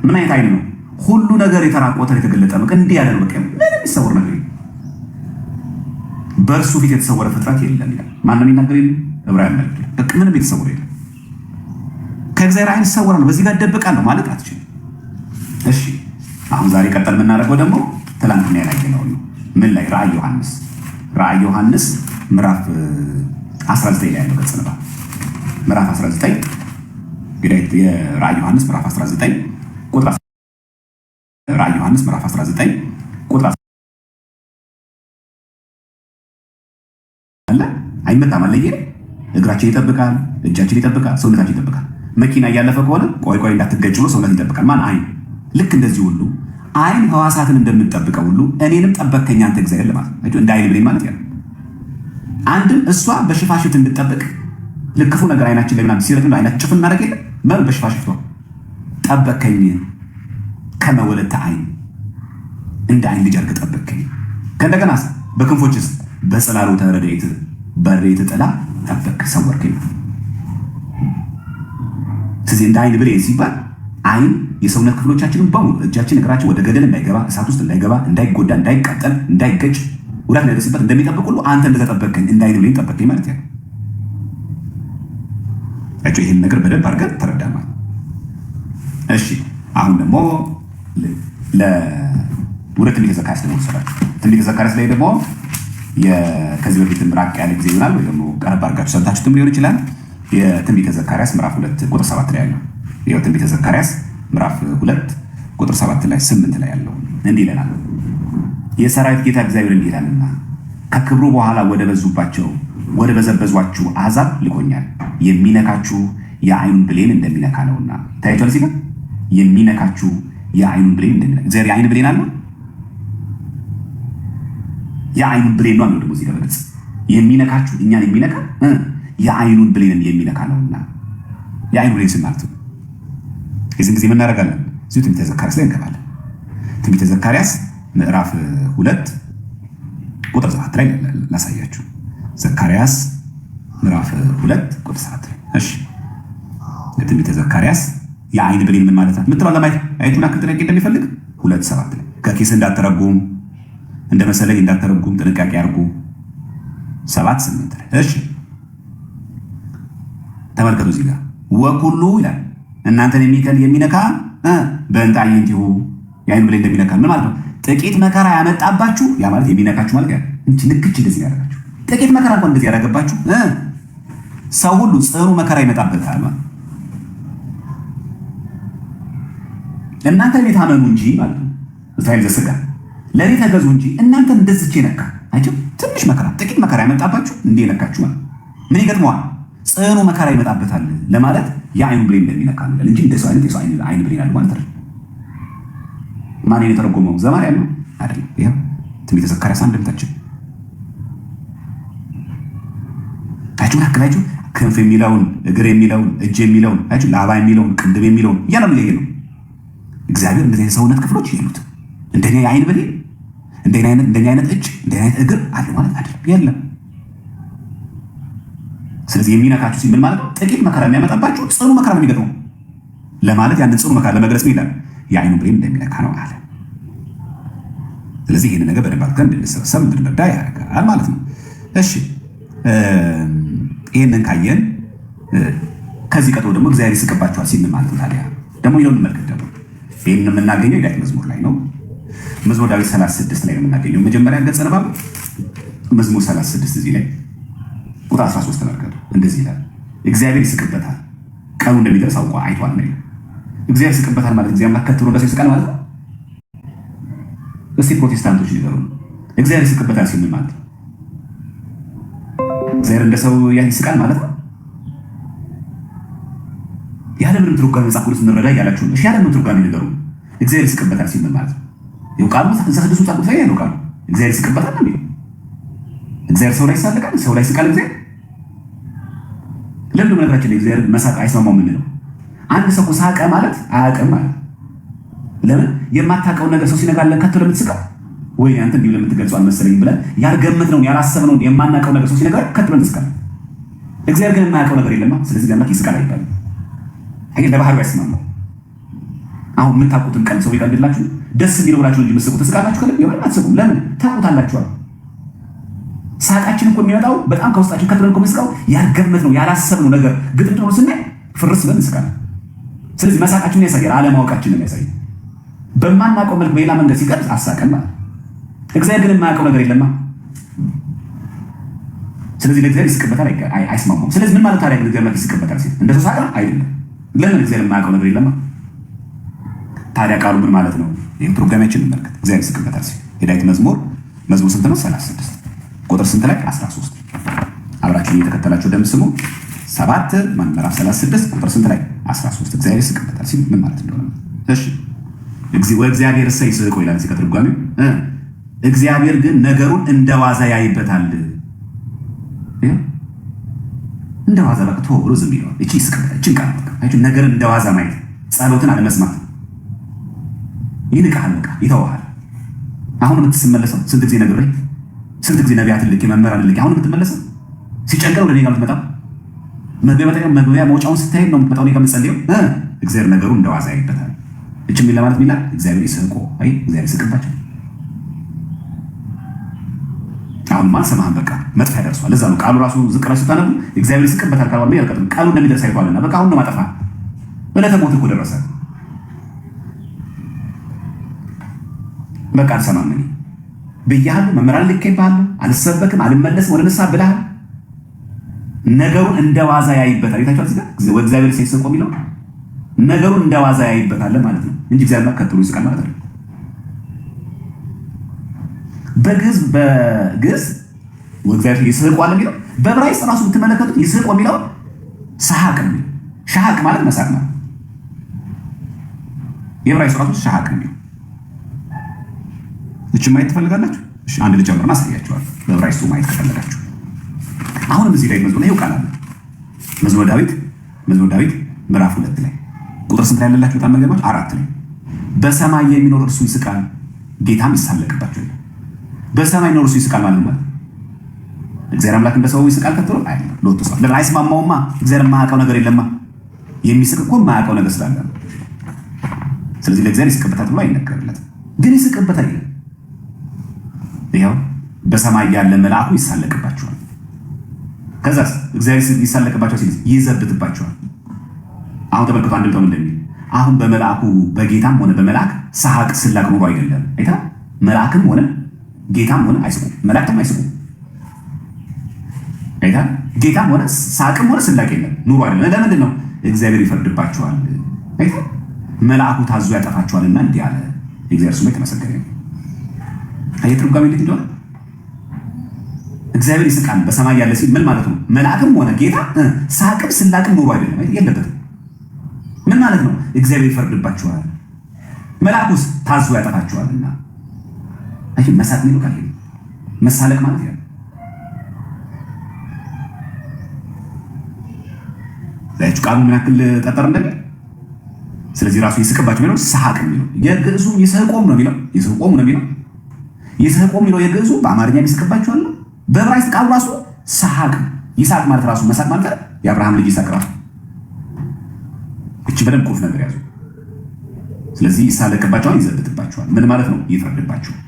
ምን አይነት አይን ነው? ሁሉ ነገር የተራቆተ የተገለጠ ነው። እንዲህ ያለ ነው። በቃ ምንም የሚሰወር ነገር የለም። በእርሱ ፊት የተሰወረ ፍጥረት የለም ይላል። ማንም ይናገር የለም። ዕብራውያን መልእክት በቃ ምንም የተሰወረ የለም። ከእግዚአብሔር አይን ይሰወራል። በዚህ ጋር ደብቃለሁ ማለት አትችልም። እሺ አሁን ዛሬ ቀጠል የምናደርገው ደግሞ ትላንትና ያላየነው ነው። ምን ላይ? ራእይ ዮሐንስ ምዕራፍ 19 ላይ ያለው ገጽ ነው። ምዕራፍ 19 የራእይ ዮሐንስ ምዕራፍ 19 ቁጥር ራእይ ዮሐንስ ምዕራፍ 19 ቁጥር አለ አይመጣም አለየ እግራችን ይጠብቃል፣ እጃችን ይጠብቃል፣ ሰውነታችን ይጠብቃል። መኪና እያለፈ ከሆነ ቆይ እንዳትገጭ ብሎ ሰውነት ይጠብቃል። ማን? አይን። ልክ እንደዚህ ሁሉ አይን ሕዋሳትን እንደምትጠብቀው ሁሉ እኔንም ጠበቅከኝ አንተ እግዚአብሔር ለማለት ነው። እንደ አይን ብሌን ማለት ያለው አንድም እሷ በሽፋሽፍት እንድጠብቅ ልክፉ ነገር አይናችን ላይ ምናምን ሲረግ አይናችን ጭፍን እናደርግ የለ መል በሽፋሽፍት ጠበቅከኝ ከመወለተ አይን እንደ አይን ልጅ አድርገህ ጠበቅከኝ። ከእንደገና በክንፎችስ በጽላሎተ ረድኤት በሬት ጥላ ጠበቅ ሰወርከኝ። ስለዚህ እንደ አይን ብሌን ሲባል አይን የሰውነት ክፍሎቻችንን በሙሉ እጃችን፣ እግራችን ወደ ገደል እንዳይገባ፣ እሳት ውስጥ እንዳይገባ፣ እንዳይጎዳ፣ እንዳይቃጠል፣ እንዳይገጭ፣ ጉዳት እንዳይደርስበት እንደሚጠብቅ ሁሉ አንተ እንደተጠበቅከኝ እንደ አይን ብሌን ጠበቅከኝ ማለት ነው። ይህን ነገር በደንብ አድርገን ተረዳማል። እሺ አሁን ደግሞ ወደ ትንቢተ ዘካርያስ ደግሞ ወሰዳችሁ። ትንቢተ ዘካርያስ ላይ ደግሞ ከዚህ በፊትም ራቅ ያለ ጊዜ ይሆናል ወይ ደግሞ ቀረብ አድርጋችሁ ሰምታችሁትም ሊሆን ይችላል። የትንቢተ ዘካርያስ ምዕራፍ 2 ቁጥር 7 ላይ ያለው ይኸው ትንቢተ ዘካርያስ ምዕራፍ 2 ቁጥር 7 ላይ 8 ላይ ያለው እንዲህ ይለናል። የሰራዊት ጌታ እግዚአብሔር እንዲህ ይላልና ከክብሩ በኋላ ወደ በዙባቸው ወደ በዘበዟችሁ አሕዛብ ልኮኛል። የሚነካችሁ የአይኑን ብሌን እንደሚነካ ነውና። ታያችኋል። እዚህ ጋር የሚነካችሁ የአይኑን ብሌን እንደሚነካ እግዚአብሔር የአይን ብሌን አለው። የአይኑን ብሌን ነው ደግሞ እዚህ ጋር በግልጽ የሚነካችሁ እኛን የሚነካ የአይኑን ብሌንን የሚነካ ነውና። የአይኑ ብሌን ስናልት የዚህን ጊዜ ምን እናደርጋለን? እዚሁ ትንቢተ ዘካርያስ ላይ እንገባለን። ትንቢተ ዘካርያስ ምዕራፍ 2 ቁጥር 7 ላይ ላሳያችሁ። ዘካርያስ ምዕራፍ 2 ቁጥር 7 ላይ እሺ፣ ለትንቢተ ዘካርያስ የአይን ብሌን ምን ማለት ነው የምትለው ለማየት አይቱን አክል ጥንቃቄ እንደሚፈልግ 2:7 ላይ ከኪስ እንዳትረጉም እንደ መሰለኝ እንዳትረጉም ጥንቃቄ አድርጉ። 7:8 ላይ እሺ፣ ተመልከቱ እዚህ ጋር ወኩሉ ይላል እናንተን የሚነካ በእንተ አዕይንቲሁ የአይን ብሌን እንደሚነካ ምን ማለት ነው? ጥቂት መከራ ያመጣባችሁ ያ ማለት የሚነካችሁ ማለት ያለ እንጂ ንክች እንደዚህ ያደርጋችሁ ጥቂት መከራ እንኳን እንደዚህ ያደረገባችሁ ሰው ሁሉ ጽኑ መከራ ይመጣበታል ማለት እናንተ ቤት አመኑ እንጂ ማለት ነው። እስራኤል ዘሥጋ ለኔ ተገዙ እንጂ እናንተ እንደዚህ ነካ አይደል? ትንሽ መከራ ጥቂት መከራ ያመጣባችሁ እንዴ ነካችሁ ማለት ምን ይገጥመዋል? ጽኑ መከራ ይመጣበታል ለማለት የአይኑ ብሌን እንደሚነካ ነው እንጂ እንደሱ አይነት የሰው አይን ብሌን አለ ማለት አይደል። ማን የተረጎመው ዘማርያም ነው አይደል? ይሄ ትንቢተ ዘካርያስ አንድምታችን ታችሁ ክንፍ የሚለውን እግር የሚለውን እጅ የሚለውን ላባ የሚለውን ቅንድብ የሚለውን እያለም ይሄ ነው። እግዚአብሔር እንደዚህ የሰውነት ክፍሎች የሉት እንደኔ አይን ብሌን እንደኔ አይነት እጅ እንደኔ አይነት እግር አለ ማለት አይደል። የለም። ስለዚህ የሚነካችሁ ሲል ምን ማለት ነው? ጥቂት መከራ የሚያመጣባችሁ ጽኑ መከራ ነው የሚገጥመው ለማለት ያንን ጽኑ መከራ ለመግለጽ ይላል የአይኑ ብሌን እንደሚነካ ነው አለ። ስለዚህ ይህን ነገር በደንብ አድርገን እንድንሰበሰብ እንድንረዳ ያደርጋል ማለት ነው። እሺ ይህንን ካየን ከዚህ ቀጥሎ ደግሞ እግዚአብሔር ይስቅባችኋል ሲል ማለት ነው። ታዲያ ደግሞ ይኸው እንመልከት። ደግሞ ይህን የምናገኘው የዳዊት መዝሙር ላይ ነው። መዝሙር ዳዊት 36 ላይ ነው የምናገኘው። መጀመሪያ ገጸ ንባብ መዝሙር 36 እዚህ ላይ ቁጥር 13 ተመልከቱ። እንደዚህ ይላል እግዚአብሔር ይስቅበታል ቀኑ እንደሚደርስ አውቆ አይቷል ነው። እግዚአብሔር ይስቅበታል ማለት እግዚአብሔር ማከተሉ እንደሰው ይስቃል ማለት ነው። እስቲ ፕሮቴስታንቶች ሊገሩ እግዚአብሔር ይስቅበታል ሲል ማለት ነው እግዚአብሔር እንደሰው ይስቃል ማለት ነው። ያለምንም ትርጓሜ መጽሐፍ ቅዱስ እንረዳ እያላችሁ እሺ፣ ያለምንም ትርጓሜ ነገሩ እግዚአብሔር ይስቅበታል ሲል ማለት ነው። ይኸው ቃሉ ተሰደሱ ጻፉት ላይ ነው ቃሉ እግዚአብሔር ይስቅበታል ነው። እግዚአብሔር ሰው ላይ ይሳለቃል፣ ሰው ላይ ይስቃል እግዚአብሔር። ለምን ነገራችን ላይ እግዚአብሔር መሳቅ አይስማማው ምን ነው? አንድ ሰው ሳቀ ማለት አያውቅም ማለት ለምን የማታውቀው ነገር ሰው ሲነጋለን ከቶ ለምትስቀው ወይ አንተ እንዲሁ ለምትገልጸው አልመሰለኝም ብለን ያልገመትነውን ያላሰብነውን የማናውቀው ነገር ሰው ሲነጋለን ከቶ ለምትስቀው። እግዚአብሔር ግን የማያውቀው ነገር የለማ። ስለዚህ ገና ይስቃል አይባልም። አይ ለባህሩ ያስማማው። አሁን የምታውቁትን ቀን ሰው ይቀልድላችሁ ደስ እንዲለው ብላችሁ እንጂ መስቁ ተስቃላችሁ ከልብ ይሆናል አትስቁም። ለምን ታውቁታላችሁ? ሳቃችን እኮ የሚመጣው በጣም ከውስጣችን ከትለን እኮ መስቀው ያልገመትነው ያላሰብነው ነገር ግጥም ነው ስናይ ፍርስ ብለን እንስቃለን። ስለዚህ መሳቃችንን ያሳያል፣ አለማወቃችንን ያሳያል። በማናውቀው መልክ በሌላ መንገድ ሲቀርጽ አሳቀን ማለት። እግዚአብሔር ግን የማያውቀው ነገር የለማ። ስለዚህ ለእግዚአብሔር ይስቅበታል አይስማማም። ስለዚህ ምን ማለት ታዲያ እግዚአብሔር ይስቅበታል ሲል እንደሱ ሳቀ አይደለም። ለምን እግዚአብሔር የማያውቀው ነገር የለማ። ታዲያ ቃሉ ምን ማለት ነው? ይሄን ፕሮግራማችን እንመልከት። እግዚአብሔር ይስቅበታል ሲል የዳዊት መዝሙር ስንት ነው? 36 ቁጥር ስንት ላይ? 13 አብራችሁ እየተከተላችሁ ደምስሙ 7 ምዕራፍ 36 ቁጥር ስንት ላይ? 13 እግዚአብሔር ይስቅበታል ሲል ምን ማለት እንደሆነ እሺ። እግዚአብሔር ይስቆ ይላል እዚህ ከትርጓሜው። እግዚአብሔር ግን ነገሩን እንደዋዛ ያይበታል። እንደዋዛ በቃ ተወው ብሎ ዝም ይለዋል። እቺ ይስቅበታል። እቺ ቃል በቃ አይቱ ነገርን እንደዋዛ ማየት፣ ጸሎትን አለመስማት ይንቃል፣ በቃ ይተዋል። አሁን የምትመለሰው ስንት ጊዜ ነግሬ ስንት ጊዜ ነቢያትን ልኬ መምህራን ልኬ አሁን የምትመለሰው ሲጨንቀን ወደ እኔ ጋር የምትመጣው መግቢያ መውጫውን ስታሄድ ነው የምትመጣው። እኔ ጋር የምትጸልየው እግዚአብሔር ነገሩን እንደዋዛ ያይበታል። እች የሚል ለማለት ሚላል እግዚአብሔር ይስቆ አይ እግዚአብሔር ይስቅባቸው። አሁን ማንሰማህን በቃ መጥፋ ያደርሷል። ለዛ ነው ቃሉ ራሱ ዝቅ ራሱ ታነቡ እግዚአብሔር ይስቅበታል ካልዋል ነው ያልቀጥም ቃሉ እንደሚደርስ አይቷልና በቃ አሁን ነው ማጠፋ በለተ ሞት እኮ ደረሰ። በቃ አልሰማም እኔ ብያለሁ፣ መምህራን ልኬብሃለሁ፣ አልሰበክም፣ አልመለስም ወደ ንስሐ ብለሃል። ነገሩን እንደዋዛ ያይበታል። አይታችኋል እዚህ ጋር እግዚአብሔር ሲስቆ የሚለው ነገሩን እንደዋዛ ያይበታል ማለት ነው እንጂ እግዚአብሔር ከተሉ ይስቃል ማለት ነው። በግዕዝ እግዚአብሔር ይስቆዋል የሚለው በዕብራይስጥ ራሱ ብትመለከቱት ይስቆ የሚለው ሰሐቅ ነው። ሰሐቅ ማለት መሳቅ ማለት የዕብራይስጥ ራሱ ሰሐቅ ነው። እቺ ማየት ትፈልጋላችሁ? እሺ አንድ ልጨምርና አሳያችኋለሁ። በዕብራይስጡ ማየት ከፈለጋችሁ አሁንም እዚህ ላይ መዝሙር ላይ ይውቃል። መዝሙር ዳዊት ምዕራፍ 2 ላይ ቁጥር ስንት ላይ ያለላችሁ በጣም ነገርማችሁ 4 ላይ በሰማይ የሚኖር እርሱ ይስቃል ጌታም ይሳለቅባቸው። በሰማይ ኖር እሱ ይስቃል ማለት ነው። እግዚአብሔር አምላክ እንደ ሰው ይስቃል ከተሮ አይ ሎቱ ሰው ለምን አይስማማውማ? እግዚአብሔር የማያውቀው ነገር የለማ። የሚስቅ እኮ የማያውቀው ነገር ስላለ ነው። ስለዚህ ለእግዚአብሔር ይስቅበታል ብሎ አይነገርለትም፣ ግን ይስቅበታል። ይኸው በሰማይ ያለ መልአኩ ይሳለቅባቸዋል። ከዛስ እግዚአብሔር ይሳለቅባቸው ሲል ይዘብትባቸዋል። አሁን ተመልከቱ አንድምታው እንደሚል አሁን በመልአኩ በጌታም ሆነ በመልአክ ሳቅ ስላቅ ኑሮ አይደለም። አይታ መልአክም ሆነ ጌታም ሆነ አይስቁም፣ መላእክትም አይስቁም። አይታ ጌታም ሆነ ሳቅም ሆነ ስላቅ የለም፣ ኑሮ አይደለም። ለምንድን ነው? እግዚአብሔር ይፈርድባቸዋል። አይታ መልአኩ ታዞ ያጠፋቸዋልና እንዲህ አለ። እግዚአብሔር ስሙ የተመሰገነ ነው። አየህ ትርጓሜ እንዴት እንደሆነ። እግዚአብሔር ይስቃል በሰማይ ያለ ሲል ምን ማለት ነው? መልአክም ሆነ ጌታ ሳቅም ስላቅም ኑሮ አይደለም የለበትም። ምን ማለት ነው? እግዚአብሔር ይፈርድባቸዋል፣ መልአኩስ ታዞ ያጠፋቸዋልና። አይ መሳቅ ነው ካለ መሳለቅ ማለት ያ ለእጁ ቃሉ ምን ያክል ጠጠር እንደሚል። ስለዚህ ራሱ ይስቅባቸው ነው ሳቅ ነው። የግዕዙ ይስቆም ነው የሚለው፣ ይስቆም ነው የሚለው። ይስቆም የሚለው የግዕዙ በአማርኛ ይስቅባቸዋል ነው። በዕብራይስጥ ቃሉ ራሱ ሳቅ ይሳቅ ማለት ራሱ መሳቅ ማለት የአብርሃም ልጅ ይሳቅ ራሱ እቺ በደንብ ቁልፍ ነገር ያዙ። ስለዚህ ይሳለቅባቸዋል፣ ይዘብትባቸዋል። ምን ማለት ነው? ይፈርድባቸዋል።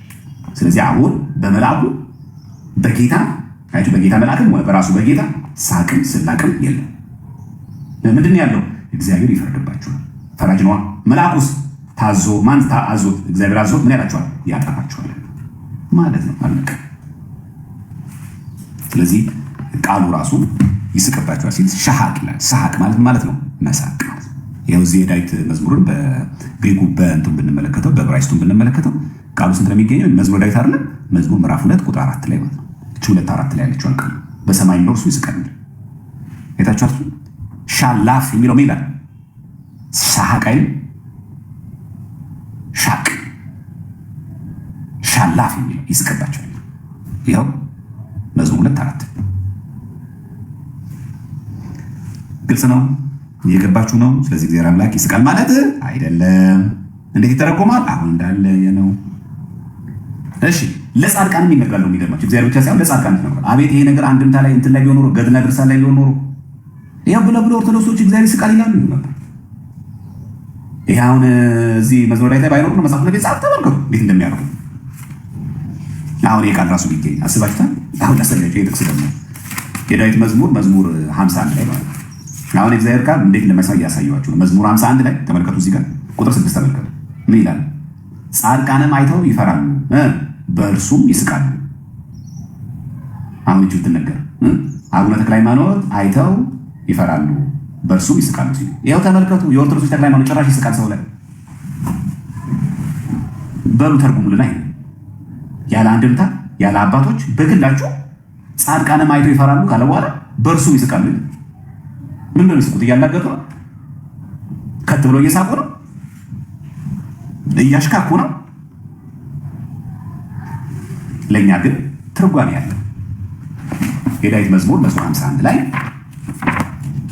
ስለዚህ አሁን በመልአኩ በጌታ አይቱ በጌታ መልአክም ሆነ በራሱ በጌታ ሳቅም ስላቅም የለም። ምንድን ነው ያለው? እግዚአብሔር ይፈርድባቸዋል። ፈራጅ ነዋ። መልአኩስ ታዞ ማን ታዞት? እግዚአብሔር አዞት ምን ያላቸዋል? ያጠፋቸዋል ማለት ነው። አለቀ። ስለዚህ ቃሉ ራሱ ይስቅባቸዋል ሲል ሻሃቅ ይላል። ሻሃቅ ማለት ነው መሳቅ ማለት ነው። ይኸው እዚህ የዳዊት መዝሙርን በግሪኩ በእንቱን ብንመለከተው በዕብራይስጡን ብንመለከተው ቃሉ ስንት ነው የሚገኘው? መዝሙር ዳዊት አይደለም መዝሙር ምዕራፍ 2 ቁጥር 4 ላይ ማለት ነው። እቺ 2:4 ላይ ያለችው ቃል በሰማይ ኖር እሱ ይስቃል። የታችኋት ሻላፍ የሚለው ምን ይላል? ሻሃቃይ ሻቅ ሻላፍ የሚለው ይስቅባቸዋል። ይኸው መዝሙር 2:4 ግልጽ ነው። እየገባችሁ ነው? ስለዚህ እግዚአብሔር አምላክ ይስቃል ማለት አይደለም። እንዴት ይተረጎማል? አሁን እንዳለ ነው። እሺ ለጻድቃንም ይነግራል ነው የሚገርማችሁ። እግዚአብሔር ብቻ ሳይሆን ለጻድቃንም ይነግራል። አቤት ይሄ ነገር አንድምታ ላይ እንትን ላይ ቢሆን ኖሮ ገድልና ድርሳን ላይ ቢሆን ኖሮ ይሄው ብሎ ኦርቶዶክሶች እግዚአብሔር ይስቃል ይላሉ ነበር። ይሄ አሁን እዚህ መዝሙር ላይ ባይኖር ነው መጽሐፍ ላይ ጻፍ ተመልከቱ እንዴት እንደሚያደርጉ። አሁን የቃል ራሱ ቢገኝ አስባችሁታል? አሁን ተሰለቸው የጥቅስ ደግሞ የዳዊት መዝሙር 51 ላይ ማለት ነው። አሁን እግዚአብሔር ቃል እንዴት እንደመሳይ ያሳያችሁ ነው። መዝሙር 51 ላይ ተመልከቱ። እዚህ ጋር ቁጥር 6 ተመልከቱ። ምን ይላል? ጻድቃንም አይተው ይፈራሉ በእርሱም ይስቃሉ። አሁን እጁ ትነገር አቡነ ተክለ ሃይማኖት አይተው ይፈራሉ በእርሱም ይስቃሉ ሲል ይኸው ተመልከቱ። የኦርቶዶክስ ተክለ ሃይማኖት ጭራሽ ይስቃል ሰው ላይ በሉ ተርጉሙልና ያለ አንድምታ ያለ አባቶች በግላቸው ጻድቃንም አይተው ይፈራሉ ካለ በኋላ በእርሱም ይስቃሉ። ምን ነው የሚስቁት? እያላገጡ ነው፣ ከት ብሎ እየሳቁ ነው፣ እያሽካኩ ነው። ለእኛ ግን ትርጓሜ ያለው የዳዊት መዝሙር 51 ላይ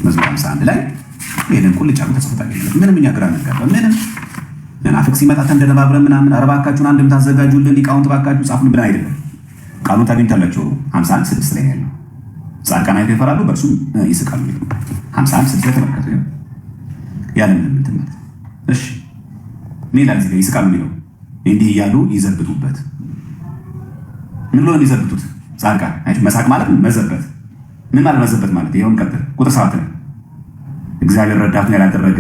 መዝሙር 51 ላይ ይሄንን ቁልጭ አድርጎ ተጽፎታል። ምንም እኛ ግራ እንጋባ ምንም መናፍቅ ሲመጣ ተንደነባብረን ምናምን ኧረ እባካችሁን አንድም ታዘጋጁልን ሊቃውንት እባካችሁ ጻፉን ብለን አይደለም። ቃሉን ታገኝታላችሁ 51:6 ላይ ያለው ጻድቃን አይተው ይፈራሉ በእርሱም ይስቃሉ። 51:6 ላይ ተመልከቱ። ያለን እንትን ማለት እሺ ምን ይላል እዚህ ጋር? ይስቃሉ የሚለው እንዲህ እያሉ ይዘብቱበት። ምን ብሎ ይዘብቱት? ጻድቃን አይደል? መሳቅ ማለት መዘበት። ምን ማለት መዘበት ማለት? ይሄውን ቀጥል ቁጥር 7 ላይ እግዚአብሔር ረዳቱን ያላደረገ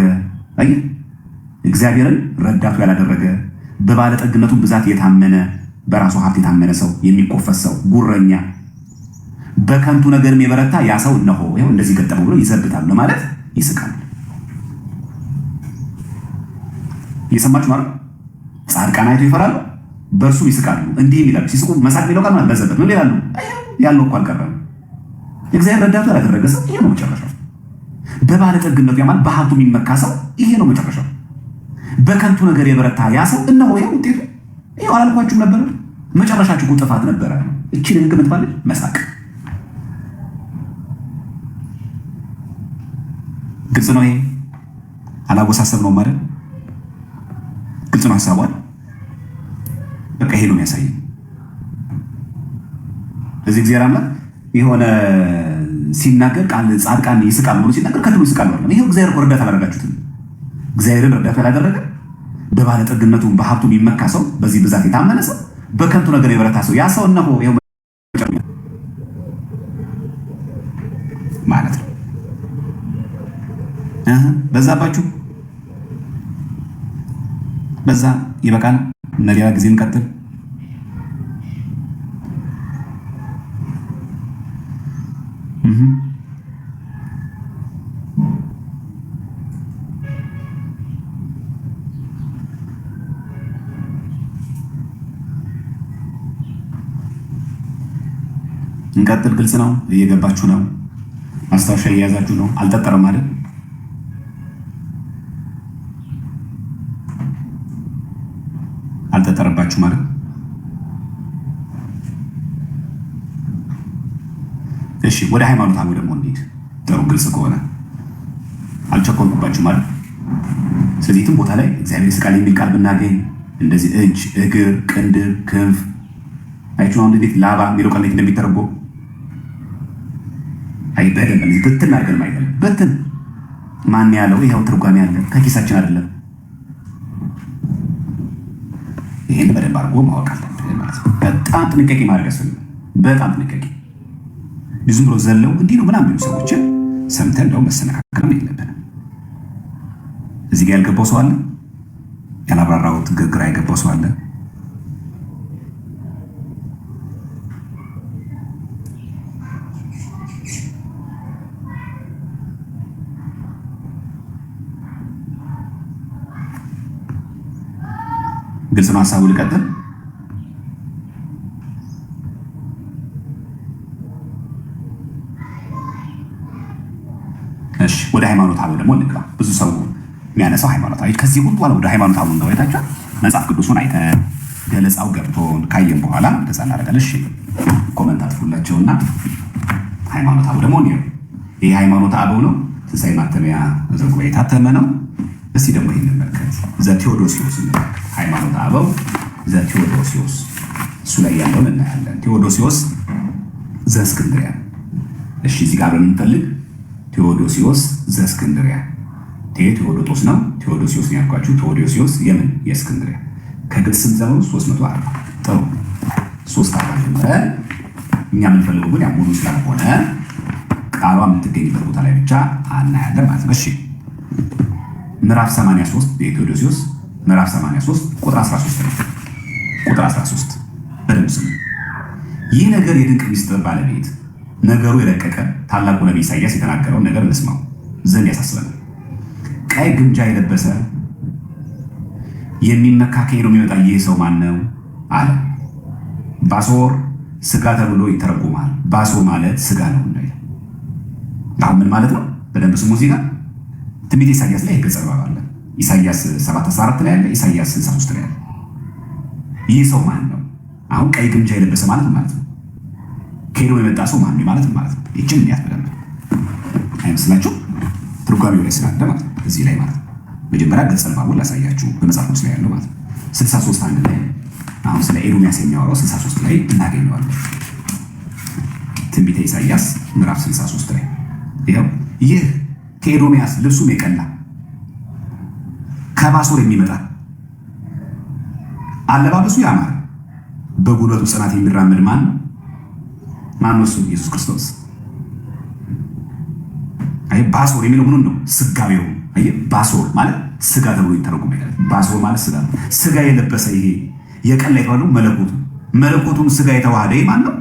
አየህ፣ እግዚአብሔርን ረዳቱ ያላደረገ በባለጠግነቱ ብዛት የታመነ በራሱ ሀብት የታመነ ሰው የሚቆፈስ ሰው ጉረኛ በከንቱ ነገርም የበረታ ያ ሰው እነሆ ይሄው እንደዚህ ገጠመው ብሎ ይዘብታል ማለት ይስቃል። እየሰማችሁ ማለት ጻድቃን አይተው ይፈራሉ በእርሱ ይስቃሉ። እንዲህ ይላሉ። ሲስቁ መሳቅ የሚለው ቃል ማለት መዘበት ምን ይላሉ? ያለው እኮ አልቀረም። እግዚአብሔር ረዳቱ ያላደረገ ሰው ይሄ ነው መጨረሻው። በባለጠግነቱ ያማን በሀብቱ የሚመካ ሰው ይሄ ነው መጨረሻው። በከንቱ ነገር የበረታ ያ ሰው እነሆ ይሄ ውጤቱ። ይሄው አላልኳችሁም ነበር? መጨረሻችሁ እኮ ጥፋት ነበረ። እቺን ህግ ምትባል መሳቅ። ግልጽ ነው። ይሄ አላወሳሰብ ነው ማለት ግልጽ ነው ሐሳቧል። በቃ ይሄ ነው የሚያሳየው። ስለዚህ እግዚአብሔር አምላክ የሆነ ሲናገር ቃል ጻድቃን ይስቃሉ ብሎ ሲናገር ከትሉ ይስቃሉ አይደለም። ይሄው እግዚአብሔር እርዳታ አላደረጋችሁትም። እግዚአብሔርን እርዳታ ያላደረገ በባለጠግነቱ በሀብቱ የሚመካ ሰው፣ በዚህ ብዛት የታመነ ሰው፣ በከንቱ ነገር የበረታ ሰው ያ ሰው እነሆ ይሄው ማለት ነው። በዛባችሁ በዛ ይበቃል። ሌላ ጊዜ እንቀጥል። እንቀጥል። ግልጽ ነው። እየገባችሁ ነው። ማስታወሻ እየያዛችሁ ነው። አልጠጠረም አይደል? አልጠጠረባችሁ ማለት እሺ። ወደ ሃይማኖታዊ ደግሞ እንሂድ። ጥሩ ግልጽ ከሆነ አልቸኮልኩባችሁ ማለት። ስለዚህ የትም ቦታ ላይ እግዚአብሔር ይስቃል የሚል ቃል ብናገኝ እንደዚህ እጅ፣ እግር፣ ቅንድብ፣ ክንፍ አይቹ አሁን እንዴት ላባ የሚለው ቃል እንደሚተረጎም አይበደም። ብትን አድርገን ማይበል ብትን ማን ያለው ይሄው ትርጓሜ ያለ ከኪሳችን አይደለም። ይሄን በደንብ አድርጎ ማወቅ አለብን ማለት ነው። በጣም ጥንቃቄ ማድረግ ያስፈልጋል። በጣም ጥንቃቄ። ዝም ብሎ ዘለው እንዲህ ነው ምናምን የሚሉ ሰዎችን ሰምተን እንደው መሰነካከል የለብንም። እዚህ ጋር ያልገባው ሰው አለ፣ ያላብራራሁት ግራ የገባው ሰው አለ። ግልጽ ነው ሀሳቡ። ልቀጥል። እሺ ወደ ሃይማኖታዊ ደግሞ እንግባ። ብዙ ሰው የሚያነሳው ሃይማኖታዊ ከዚህ ሁሉ በኋላ ወደ ሃይማኖታዊ ነው አይታችኋል። መጽሐፍ ቅዱሱን አይተን ገለጻው ገብቶን ካየን በኋላ እንደዛ እናደርጋለን። እሺ ኮመንት አጥፉላቸውና ሃይማኖታዊ ደግሞ ነው። ይሄ ሃይማኖት አበው ነው። ትንሣኤ ማተሚያ ዘጉባኤ የታተመ ነው። እስቲ ደግሞ ይሄን እንመልከት። ዘቴዎዶሲዮስ ሃይማኖት አበው ዘቴዎዶሲዮስ እሱ ላይ ያለውን እናያለን። ቴዎዶሲዮስ ዘእስክንድርያ። እሺ እዚህ ጋር በምንፈልግ ቴዎዶሲዮስ ዘእስክንድርያ። ቴዎዶጦስ ነው፣ ቴዎዶሲዮስ ነው ያልኳችሁ። ቴዎዶሲዮስ የምን የእስክንድርያ። ከግዕዝ ስንት ዘመኑ 340። ጥሩ 340 ጀምረን እኛ የምንፈልገው ግን ሙሉ ስላልሆነ ቃሏ የምትገኝበት ቦታ ላይ ብቻ አናያለን ማለት ነው። እሺ ምዕራፍ 83 የቴዎዶሲዮስ ምዕራፍ 83 ቁጥር 13 ነው። ቁጥር 13 በደንብ ስሙ። ይህ ነገር የድንቅ ሚስጥር ባለቤት ነገሩ የረቀቀ ታላቁ ነቢይ ኢሳያስ የተናገረውን ነገር እንስማው ዘንድ ያሳስበናል። ቀይ ግምጃ የለበሰ የሚመካ ከኤዶም የሚመጣ ይህ ሰው ማን ነው አለ። ባሶር ስጋ ተብሎ ይተረጎማል። ባሶር ማለት ስጋ ነው። አሁን ምን ማለት ነው? በደንብ ስሙ። እዚህ ጋር ትንቢተ ኢሳያስ ላይ ገጸ ንባብ አለ። ኢሳያስ 7:14 ላይ ያለ፣ ኢሳያስ 63 ላይ ያለ። ይህ ሰው ማን ነው? አሁን ቀይ ግምጃ የለበሰ ማለት ነው። ከኤዶም የመጣ ሰው ማን ነው ማለት ነው። ይህችን እንዲያስበደም አይመስላችሁ? ትርጓሜው ላይ ስላለ ማለት ነው። እዚህ ላይ ማለት ነው። መጀመሪያ ገጸ ንባቡን ላሳያችሁ በመጽሐፍ ውስጥ ላይ ያለው ማለት ነው። 63 አንድ ላይ አሁን ስለ ኤዶምያስ የሚያወራው 63 ላይ እናገኘዋለን። ትንቢተ ኢሳያስ ምዕራፍ 63 ላይ ይኸው ይህ ከኤዶምያስ ልብሱም የቀላ ከባሶር የሚመጣ አለባበሱ ያማረ በጉልበቱ ጽናት የሚራመድ ማን ነው? ማን ነው እሱ? ኢየሱስ ክርስቶስ። አይ ባሶር የሚለው ምኑን ነው? ስጋዊው። አይ ባሶር ማለት ስጋ ተብሎ ይተረጎማል። ባሶር ማለት ስጋ ነው። ስጋ የለበሰ ይሄ የቀላ የተባለው መለኮቱን ስጋ የተዋሃደ ማን ነው?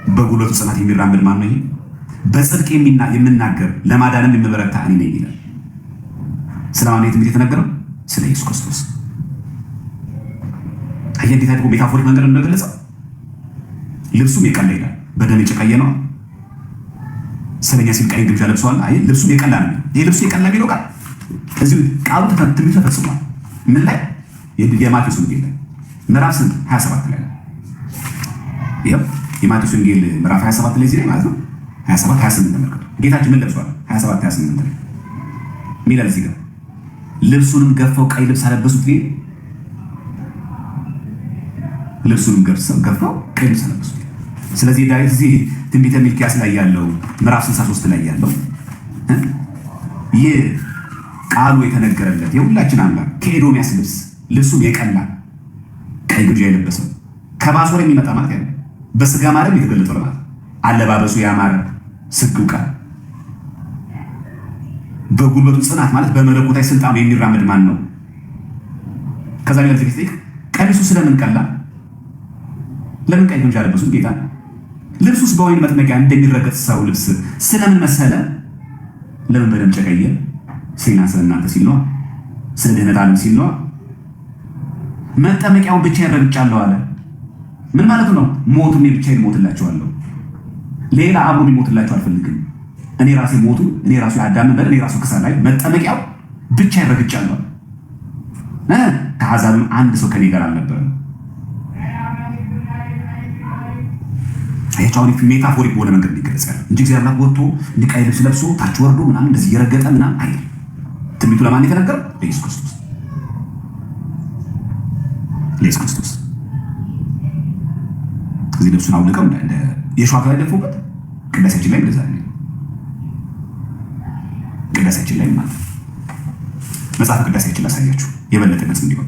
በጉልበቱ ጽናት የሚራመድ ማን ነው? ይሄ በጽድቅ የምናገር ለማዳንም የምበረታ እኔ ነኝ ይላል። ስለማን ነው ትንቢት የተነገረው? ስለ ኢየሱስ ክርስቶስ። አየህ እንዴት አድርጎ ሜታፎሪክ መንገድ እንደገለጸው። ልብሱም የቀላ ይላል። በደም የጨቀየ ነው። ስለኛ ሲል ቀይ ግምጃ ለብሷል። አይ ልብሱም የቀላ ነው። ይሄ ልብሱ የቀላ የሚለው ቃል እዚህ ቃሉ ትንቢቱ ተፈጽሟል። ምን ላይ? የማቴዎስ ወንጌል ላይ ምዕራፍ 27 ላይ ነው። ይሄው የማቴዎስ ወንጌል ምዕራፍ 27 ላይ እዚህ ላይ ማለት ነው 27 28 ተመልከቱ። ጌታችን ምን ለብሷል? 27 28 ላይ ሚላል እዚህ ጋር ልብሱንም ገፈው ቀይ ልብስ አለበሱት። ይሄ ልብሱንም ገፈው ቀይ ልብስ አለበሱት። ስለዚህ ዳዊት እዚህ ትንቢተ ሚልክያስ ላይ ያለው ምዕራፍ 63 ላይ ያለው ይህ ቃሉ የተነገረለት የሁላችን አምላክ ከኤዶምያስ ልብሱም የቀላ ቀይ ግምጃ የለበሰው ከባሶር የሚመጣ ማለት ያለ በስጋ ማረም የተገለጠ ማለት አለባበሱ ያማረ ስግው ቃል በጉልበቱ ጽናት ማለት በመለኮታዊ ስልጣኑ የሚራመድ ማን ነው? ከዛ ላይ ለዚህ ቀሚሱ ስለምን ቀላ? ለምን ቀይ ግምጃ ለበሱ? ጌታ ልብሱስ በወይን መጥመቂያ እንደሚረገጥ ሰው ልብስ ስለምን መሰለ? ለምን በደም ጨቀየ? ስለናንተ እናንተ ሲል ነው፣ ስለ ድህነት ዓለም ሲል ነው። መጠመቂያውን ብቻዬን ረግጫለሁ አለ። ምን ማለት ነው? ሞቱን እኔ ብቻዬን ሞትላቸዋለሁ፣ ሌላ አብሮ ሊሞትላቸው አልፈልግም። እኔ ራሴ ሞቱ፣ እኔ ራሱ አዳም በል፣ እኔ ራሱ ክሳል ላይ መጠመቂያው ብቻዬን ረግጫለሁ። ከአሕዛብም አንድ ሰው ከኔ ጋር አልነበረም። አሁን ሜታፎሪክ በሆነ መንገድ ሊገለጽ ያለ እንጂ እግዚአብሔር ወጥቶ እንዲህ ቀይ ልብስ ለብሶ ታች ወርዶ ምናምን እንደዚህ እየረገጠ ምናምን አይደል። ትንቢቱ ለማን የተነገረው? ለኢየሱስ ክርስቶስ። ለኢየሱስ ክርስቶስ እዚህ ልብሱን አውልቀው እንደ የሸዋ ላይ ደፉበት። ቅዳሴያችን ላይ እንደዛ ነው። ቅዳሴያችን ላይ ማለት መጽሐፍ ቅዳሴያችን ላሳያችሁ የበለጠ ግልጽ እንዲሆን።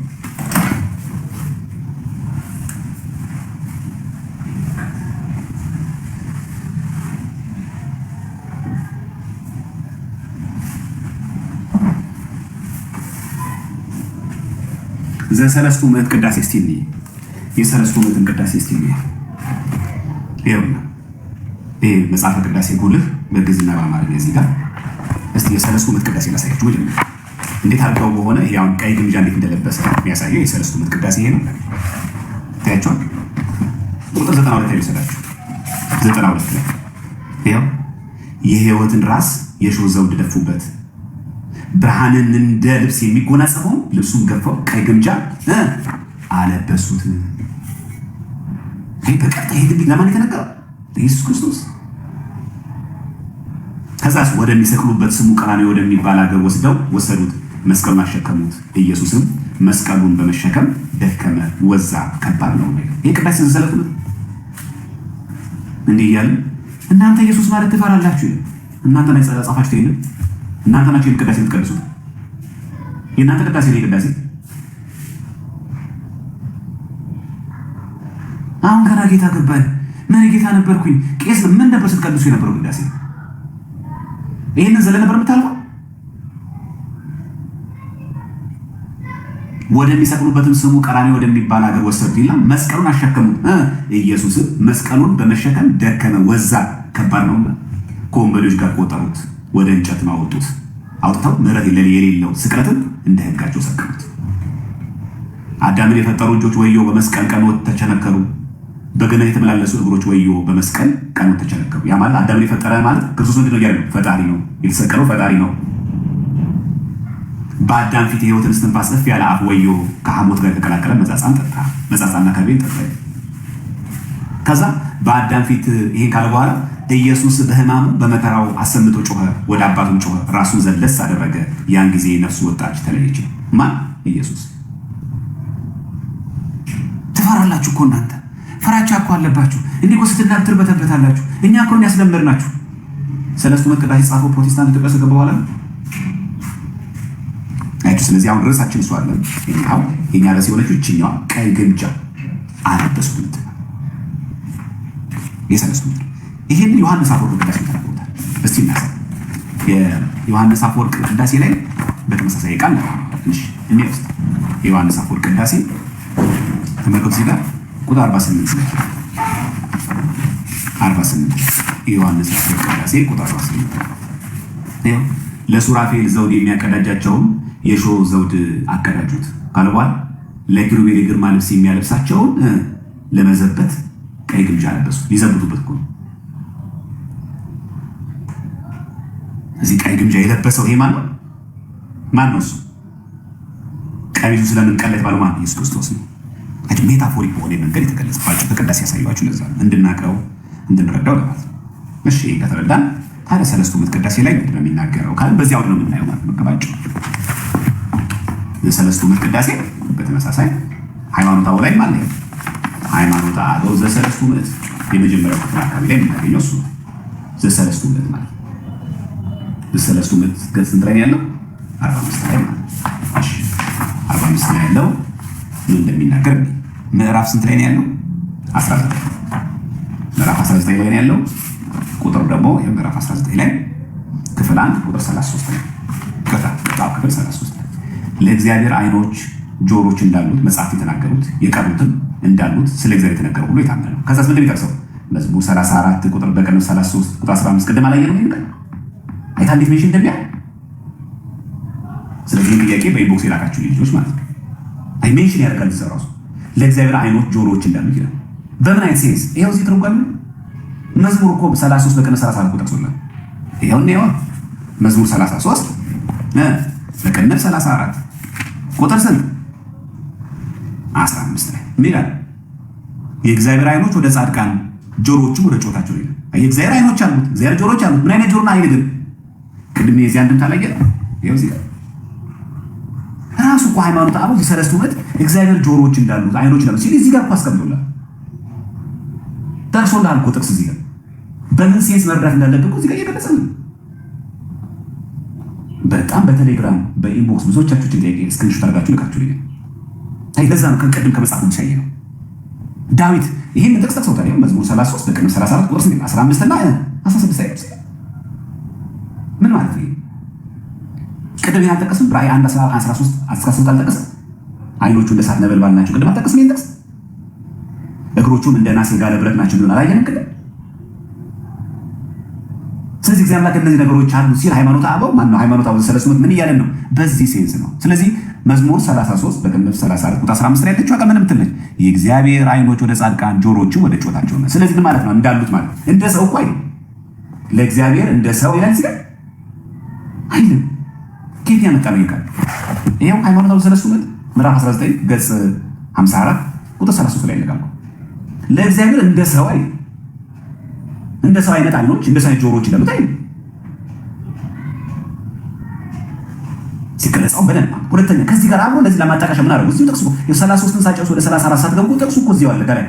ዘሰለስቱ ምዕት ቅዳሴ እስቲ እንይ። የሰለስቱ ምዕትን ቅዳሴ እስቲ እንይ። ይኸውና ይሄ መጽሐፈ ቅዳሴ ጉልህ በግዕዝና በአማርኛ እዚህ ጋር እስቲ የሰለስቱ ምዕት ቅዳሴ ላሳያችሁ። መጀመሪያ እንዴት አድርገው በሆነ ያውን ቀይ ግምጃ እንዴት እንደለበሰ የሚያሳየው የሰለስቱ ምዕት ቅዳሴ ይሄ ነው። ታያችኋል። ቁጥር 92 ላይ ወሰዳችሁ። 92 ላይ ይኸው የሕይወትን ራስ የሾህ ዘውድ ደፉበት፣ ብርሃንን እንደ ልብስ የሚጎናጸፈው ልብሱን ገፈው ቀይ ግምጃ አለበሱት። በቀጥታ ይሄ ትንቢት ለማን የተነገረው? ለኢየሱስ ክርስቶስ። ከዛስ ወደሚሰቅሉበት ስሙ ቀራንዮ ወደሚባል ሀገር ወሰዱት፣ መስቀሉን አሸከሙት። ኢየሱስም መስቀሉን በመሸከም ደከመ፣ ወዛ። ከባድ ነው። ይሄ ቅዳሴ ዘሰለቱ እንዲህ እያለ እናንተ ኢየሱስ ማለት ትፈራላችሁ። እናንተ ላይ ጻፋችሁ ይሄን እናንተ ናችሁ ቅዳሴ የምትቀድሱት። የእናንተ ቅዳሴ ነው ቅዳሴ። አሁን ገና ጌታ ገባን። ምን ጌታ ነበርኩኝ ቄስ ምን ነበር ስትቀድሱ የነበረው ቅዳሴ? ይሄንን ዘለ ነበር የምታልፈው። ወደሚሰቅሉበትም ስሙ ቀራንዮ ወደሚባል ሀገር ወሰዱት ይላል። መስቀሉን አሸከሙት። ኢየሱስም መስቀሉን በመሸከም ደከመ፣ ወዛ። ከባድ ነው። ከወንበዴዎች ጋር ቆጠሩት፣ ወደ እንጨት አወጡት። አውጥተው ምሕረት የሌለው ስቅለትን እንደ ሕጋቸው ሰቀሉት። አዳምን የፈጠሩ እጆች ወዮ በመስቀል ቀኖት ተቸነከሩ፣ በገነት የተመላለሱ እግሮች ወዮ በመስቀል ቀኖት ተቸነከሩ። ያ ማለት አዳምን የፈጠረ ማለት ክርስቶስ ምንድን ነው ያለው? ፈጣሪ ነው። የተሰቀለው ፈጣሪ ነው። በአዳም ፊት የሕይወትን እስትንፋስ እፍ ያለ አፍ ወዮ ከሐሞት ጋር የተቀላቀለ መጻጻን ጠጣ፣ መጻጻና ከርቤን ጠጣ። ከዛ በአዳም ፊት ይሄን ካለ በኋላ ኢየሱስ በሕማሙ በመከራው አሰምቶ ጮኸ፣ ወደ አባቱም ጮኸ፣ ራሱን ዘለስ አደረገ። ያን ጊዜ ነፍሱ ወጣች፣ ተለየች። ማን? ኢየሱስ። ትፈራላችሁ እኮ እናንተ፣ ፍራቻ እኮ አለባችሁ። እንዲህ እኮ ስትናገሩ ትርበተበታላችሁ። እኛ እኮ ያስለመድናችሁ። ሰለስቱ ምዕት ቅዳሴ የጻፈው ፕሮቴስታንት ኢትዮጵያ ከገባ በኋላ አይቱ። ስለዚህ አሁን ርዕሳችን እሱ አለ። ይሄው የኛ ርዕስ የሆነችው እችኛዋ ቀይ ግምጃ አለበሱት የሰለስቱ ምዕት። ይሄን ዮሐንስ አፈወርቅ ቅዳሴ ተናግሮታል። እስቲ እናሳ የዮሐንስ አፈወርቅ ቅዳሴ ላይ በተመሳሳይ ቃል ነው። እሺ እንዴት የዮሐንስ አፈወርቅ ቅዳሴ ተመልከቱ። እዚህ ጋር ቁጥር 48 ላይ 48 የዮሐንስ አፈወርቅ ቅዳሴ ቁጥር 48 ነው። ለሱራፌል ዘውድ የሚያቀዳጃቸውን የሾህ ዘውድ አቀዳጁት ካለ በኋላ ለኪሩቤል የግርማ ልብስ የሚያለብሳቸውን ለመዘበት ቀይ ግምጃ አለበሱ። ሊዘብቱበት እኮ ነው። እዚህ ቀይ ግምጃ የለበሰው ይሄ ማን ነው? ማን ነው እሱ? ቀሚሱ ስለምን ቀላ የተባለው ማን? ኢየሱስ ክርስቶስ ነው። አጭ ሜታፎሪክ በሆነ መንገድ የተገለጸባቸው በቅዳሴ ያሳዩዋችሁ ለዛ እንድናቀው እንድንረዳው ለማለት ነው። እሺ ከተረዳን ታዲያ ሰለስቱ ምዕት ቅዳሴ ላይ ምንድን ነው የሚናገረው? ካለ በዚህ አውድ ነው የምናየው ማለት ነው። ገባችሁ? የሰለስቱ ምዕት ቅዳሴ በተመሳሳይ ሃይማኖተ አበው ላይ ማለት ነው። ሃይማኖተ አበው ዘሰለስቱ ምዕት የመጀመሪያው ክፍል አካባቢ ላይ የምናገኘው እሱ ነው። ዘሰለስቱ ምዕት ማለት ዘሰለስቱ ምዕት ገጽ ስንት ላይ ያለው? 45 ላይ ማለት እሺ 45 ላይ ያለው ምን እንደሚናገር ምዕራፍ ስንት ላይ ነው ያለው? 19 ምዕራፍ 19 ላይ ነው ያለው። ቁጥር ደግሞ የምዕራፍ 19 ላይ ክፍል 1 ቁጥር 33 ላይ ከታው ክፍል 33 ላይ ለእግዚአብሔር አይኖች ጆሮች እንዳሉት መጽሐፍ የተናገሩት የቀሩትም እንዳሉት ስለ እግዚአብሔር የተነገረው ሁሉ የታመነ ነው። ከዛስ ምንድን የሚጠቅሰው? መዝሙር 34 ቁጥር በቀንም 33 ቁጥር 15 ቅድም አላየነው ይሄን አይታ እንዴት ሜንሽን እንደሚያ። ስለዚህ ጥያቄ በኢንቦክስ የላካችሁ ልጆች ማለት ነው አይ ሜንሽን ያደርጋል እዛው ራሱ ለእግዚአብሔር አይኖች ጆሮዎች እንዳሉት ይላል። በምን አይነት ሴንስ? ይሄው እዚህ ትርጓሜ መዝሙር እኮ 33 በቀንም 34 ቁጥር ጠቅሶናል። ይሄው መዝሙር 33 በቀንም 34 ቁጥር ስንት 15 ላይ ምን ይላል? የእግዚአብሔር አይኖች ወደ ጻድቃን ጆሮዎቹም ወደ ጩኸታቸው ይላል። የእግዚአብሔር አይኖች አሉት፣ እግዚአብሔር ጆሮዎች አሉት። ምን አይነት ጆሮና አይን ግን ቅድም የዚህ አንድም ታላየ ይኸው እዚህ ራሱ እኮ ሃይማኖት አበው እዚህ ሰለስቱ ምዕት እግዚአብሔር ጆሮዎች እንዳሉት አይኖች እንዳሉት ሲል እዚህ ጋር እኮ አስቀምጦላል። ጠቅሶልሃል እኮ ጥቅስ እዚህ ጋር በምን ሴንስ መረዳት እንዳለብህ እዚህ ጋር እየገለጸ ነው። በጣም በቴሌግራም በኢንቦክስ ብዙዎቻችሁ ጥያቄ ስክሪንሾት አድርጋችሁ ልካችሁልኝ። ለዛ ነው ከቀድም ከመጽሐፍ የሚሳየ ነው። ዳዊት ይህን ጥቅስ ጠቅሰውታል። መዝሙር 33 በቀንም 34 ቁጥር 15 እና 16 ላይ ምን ማለት ነው? ቅድም ያልጠቀስም ራእይ 1:13 አልጠቀስም? አይኖቹ እንደ እሳት ነበልባል ናቸው። ቅድም አልጠቀስም? ይህን ጥቅስ እግሮቹም እንደ ናስ የጋለ ብረት ናቸው ብሎን አላየንም ቅድም? ስለዚህ እግዚአብሔር አምላክ እነዚህ ነገሮች አሉ ሲል ሃይማኖት አበው ማነው? ሃይማኖት አበው ሰለስቱ ምዕት ምን እያለን ነው? በዚህ ሴንስ ነው። ስለዚህ መዝሙር 33 በቀንም 34 ቁጥር 15 ላይ ያለችው ምን ምትለች? የእግዚአብሔር አይኖች ወደ ጻድቃን ጆሮዎችም ወደ ጩኸታቸው ነው። ስለዚህ ምን ማለት ነው? እንዳሉት ማለት እንደ ሰው እኮ አይደል? ለእግዚአብሔር እንደ ሰው ይላል ሲል አይደል? ከየት ያመጣ ነው ይቃል? ይሄው ሃይማኖት አበው ሰለስቱ ምዕት ምዕራፍ 19 ገጽ 54 ቁጥር 33 ላይ ይለቃል። ለእግዚአብሔር እንደ ሰው አይደል? እንደ ሰው አይነት አይኖች እንደ ሰው ጆሮዎች እንዳሉት አይደል? ሲገለጸው በደንብ ሁለተኛ ከዚህ ጋር አብሮ እንደዚህ ለማጣቀሻ ምን አደረጉ? እዚሁ ጥቅሱ የ33ን ሳጨርሱ ወደ 34 ሳትገቡ ጥቅሱ እኮ እዚሁ አለ ጋር።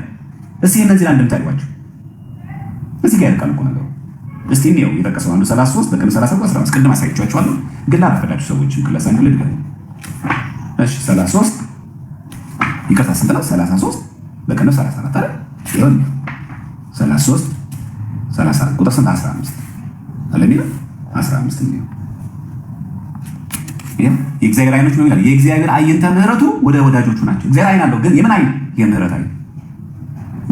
እስቲ እነዚህ ላይ እንደምታዩዋቸው እዚህ ጋር ያልቃል እኮ ነገሩ። እስቲ እንየው የጠቀሰው አንዱ 33 በቀንም 34 15 ቅድም አሳይቻችኋለሁ፣ ግን ላረፈዳችሁ ሰዎችም ክላስ አንዱ ልድገ። እሺ 33 ይቅርታ ስንት ነው? 33 በቀንም 34 አይደል? ይሁን 33 34 ቁጥር ስንት 15 አለኝ 15 ነው። የእግዚአብሔር አይኖች ነው ይላል። የእግዚአብሔር አይንተ ምህረቱ ወደ ወዳጆቹ ናቸው። እግዚአብሔር አይን አለው፣ ግን የምን አይን? የምህረት አይን።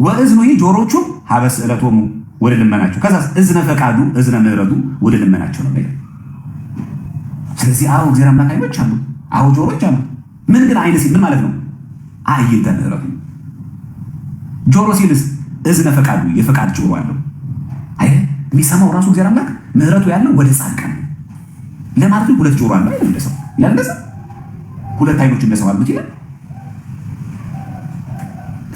ወእዝኑ ጆሮቹ ሀበ ስእለቶሙ ወደ ልመናቸው። ከዛ እዝነ ፈቃዱ እዝነ ምህረቱ ወደ ልመናቸው ነው ይላል። ስለዚህ አዎ እግዚአብሔር አምላክ አይኖች አሉ፣ አዎ ጆሮች አሉ። ምን ግን አይን ሲል ምን ማለት ነው? አይንተ ምህረቱ። ጆሮ ሲልስ እዝነ ፈቃዱ የፈቃድ ጆሮ አለው። አይ የሚሰማው ራሱ እግዚአብሔር አምላክ ምህረቱ ያለው ወደ ጻድቃን ለማለት ነው። ሁለት ጆሮ አለው እንደ ሰው ይላል። እንደዛ ሁለት አይኖች እንደ ሰው አሉት ይላል።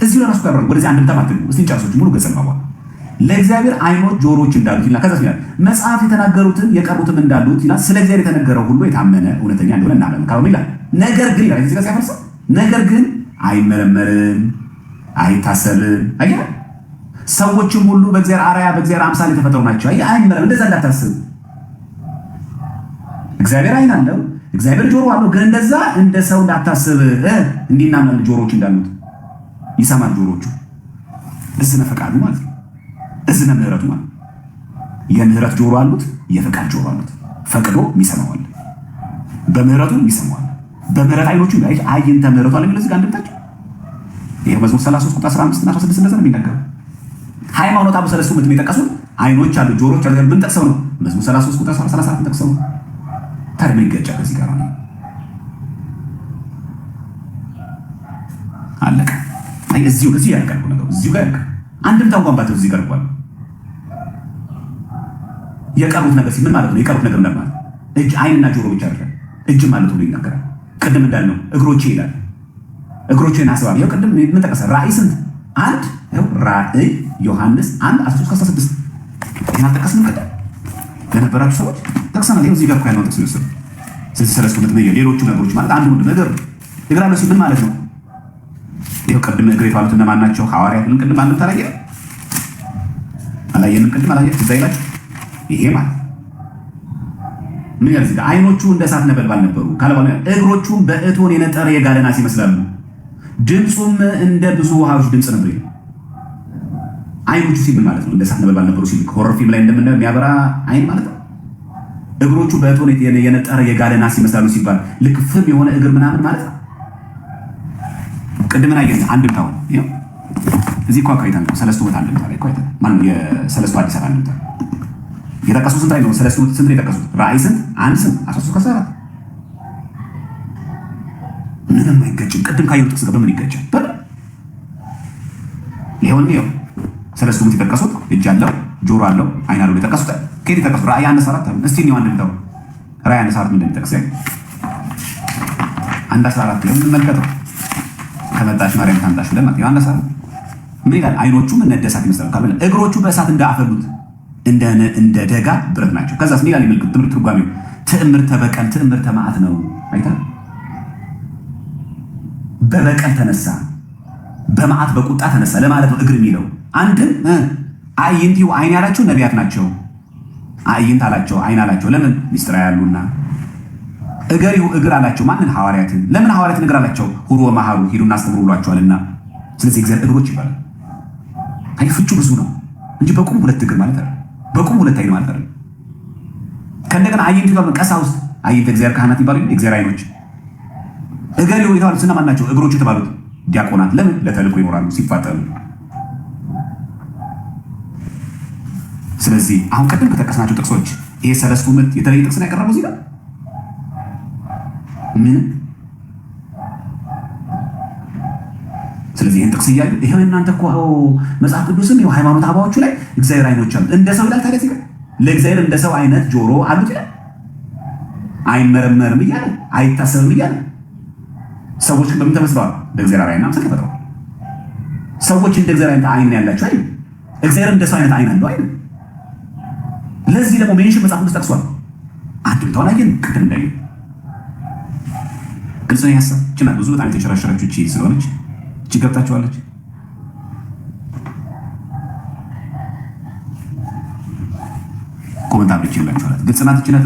እዚህ ለራሱ ጋር ወደዚህ አንድም ተማት ነው። እስቲ እንጨርሶች ሙሉ ገጽ ነው። ለእግዚአብሔር አይኖች ጆሮች እንዳሉት ይላል። ከዛ ይላል መጽሐፍ የተናገሩትን የቀሩትም እንዳሉት ይላል። ስለ እግዚአብሔር የተነገረው ሁሉ የታመነ እውነተኛ እንደሆነ እናመን ካሁን ይላል። ነገር ግን ይላል እዚህ ጋር ሲያፈርሰው ነገር ግን አይመረመርም፣ አይታሰብም። አየህ ሰዎችም ሁሉ በእግዚአብሔር አርአያ በእግዚአብሔር አምሳል የተፈጠሩ ናቸው። አየህ አይመረመርም። እንደዛ እንዳታስብ። እግዚአብሔር አይን አለው፣ እግዚአብሔር ጆሮ አለው። ግን እንደዛ እንደ ሰው እንዳታስብ። እንዲናመን ጆሮዎች እንዳሉት ይሰማል። ጆሮቹ እዝነ ፈቃዱ ማለት ነው። እዝነ ምህረቱ ማለት የምህረት ጆሮ አሉት፣ የፈቃድ ጆሮ አሉት። ፈቅዶ የሚሰማዋል፣ በምህረቱ የሚሰማዋል። በምህረት አይኖቹ ላይ አይንተ ምህረቱ አለ። ለዚህ ጋር እንደምታችሁ ይሄ መዝሙር 33 ቁጥር 15 እና 16 እንደዛ ነው የሚናገረው። ሃይማኖት አበው ሰለስቱ ምዕት የሚጠቀሱት አይኖች አሉ፣ ጆሮዎች አሉ። ምን ጠቅሰው ነው? መዝሙር 33 ቁጥር 34 ጠቅሰው ነው። ታዲያ ምን ይገጫ ከዚህ ጋር ነው? አለቀ። አይ እዚሁ ያልቃል ነገሩ፣ እዚሁ ጋር ያልቃል። አንድም ታንቋንባት እዚህ ጋር እንኳን የቀሩት ነገር ምን ማለት ነው? የቀሩት ነገር ማለት እጅ አይንና ጆሮ ብቻ አይደለም፣ እጅ ማለት ነው ይናገራል። ቅድም እንዳልነው እግሮቼ ይላል። እግሮቼን አስባብ ይኸው ቅድም ምን ጠቀሰ? ራእይ ስንት አንድ ይኸው ራእይ ዮሐንስ 1:13-16 ይሄን አልጠቀስንም? ቅድም ለነበራችሁ ሰዎች ጠቅሰናል። ይኸው እዚህ ጋር እኮ ያለው ጥቅስ ነው። ስለዚህ ሰለስቱ ምዕት ነው። ሌሎቹ ነገሮች ማለት አንድ ወንድ ነገር እግራ ነው ምን ማለት ነው? ይኸው ቅድም እግር የተባሉት እነማን ናቸው? ሐዋርያት። ቅድም አንድ ታረየ አላየንም? ቅድም አላየን? እዛ ይላል ይሄ ማለት ምን ያህል እዚህ አይኖቹ እንደ እሳት ነበልባል ነበሩ ካለ እግሮቹም በእቶን የነጠረ የጋለ ናስ ይመስላሉ፣ ድምፁም እንደ ብዙ ውሃዎች ድምፅ ነበር። አይኖቹ ሲል ማለት ነው እንደ እሳት ነበልባል ነበሩ ሲል ሆረር ፊልም ላይ እንደምናየው የሚያበራ አይን ማለት ነው። እግሮቹ በእቶን የነጠረ የጋለ ናስ ይመስላሉ ሲባል ልክ ፍም የሆነ እግር ምናምን ማለት ነው። ቅድምን አየን አንድምታው ይሄው እዚህ እኮ አይተን ነው። ሰለስቱ ምዕት አንድምታ ላይ እኮ አይተን ማን ነው የሰለስቱ አዲስ አበባ አንድምታ የጠቀሱት ስንት ላይ ነው? ሰለስቱ ስንት ነው የጠቀሱት? ራእይ ስንት? አንድ ስንት 13 ከ14 ምንም አይገጭም። ቅድም ካየሁት ጥቅስ ጋር በምን ይገጫል? ይሄውን ነው ሰለስቱ ምዕት የጠቀሱት እጅ አለው ጆሮ አለው አይን አለው የጠቀሱት ከየት የጠቀሱት? ራእይ 1:14 እስቲ ነው አንድምታው ራእይ 1:14 ምንድን ነው የጠቀሰው? 1:14 ነው የምንመለከተው። ከመጣሽ ማርያም ታምጣሽ ብለን ማለት ነው። 1:14 ምን ይላል? አይኖቹም እንደ እሳት ይመስላሉ ካለ እግሮቹ በእሳት እንዳፈሉት እንደ ደጋ ብረት ናቸው። ከዛስ ምን ይላል? ይመልከቱ ትምህርት ትርጓሜው ትዕምርተ በቀል ትዕምርተ መዓት ነው። አይታ በበቀል ተነሳ በመዓት በቁጣ ተነሳ ለማለት ነው። እግር የሚለው አንድም አይንቲው አይን ያላቸው ነቢያት ናቸው። አይንት አላቸው አይን አላቸው ለምን? ሚስጥራ ያሉና እገሪው እግር አላቸው ማንን? ሐዋርያትን። ለምን ሐዋርያትን እግር አላቸው? ሁሩ ወመሃሩ ሂዱና አስተምሩ ብሏቸዋልና። ስለዚህ እግዚአብሔር እግሮች ይባላል። አይ ፍቹ ብዙ ነው እንጂ በቁም ሁለት እግር ማለት አይደለም። በቁም ሁለት አይን ማለት አይደለም። ከእንደገና አይንት ይባላል። ቀሳውስት አይንት እግዚአብሔር ካህናት ይባላሉ። እግዚአብሔር አይኖች እገሪው የተባሉት እነማን ናቸው? እግሮቹ የተባሉት ዲያቆናት። ለምን? ለተልእኮ ይኖራሉ ሲፋጠኑ። ስለዚህ አሁን ቀደም ከጠቀስናቸው ጥቅሶች ይሄ ሰለስቱ ምዕት የተለየ ጥቅስ ነው ያቀረበው እዚህ ጋር ምን? ስለዚህ ይህን ጥቅስ እያዩ ይሄው እናንተ እኮ መጽሐፍ ቅዱስም ይኸው ሃይማኖት አባዎቹ ላይ እግዚአብሔር አይኖች አሉት እንደ ሰው ይላል። ታዲያ ሲል ለእግዚአብሔር እንደ ሰው አይነት ጆሮ አሉት ይላል። አይመረመርም እያለ አይታሰብም እያለ ሰዎች ግን በምን ተመስለዋል? በእግዚአብሔር አይን አምሳል ተፈጥረዋል። ሰዎች እንደ እግዚአብሔር አይነት አይን ያላቸው አይደል? እግዚአብሔር እንደ ሰው አይነት አይን አለው አይደል? ለዚህ ደግሞ ሜንሽን መጽሐፍ ቅዱስ ጠቅሷል። አንድምታውን አየን ቅድም እንዳየን ግልጽ ነው ያሰብ ችና ብዙ በጣም የተሸራሸረችው እቺ ስለሆነች እቺ ገብታችኋለች። ኮሜንት አብርቼ ይላችኋል። ግልጽ ናት እቺ ናት።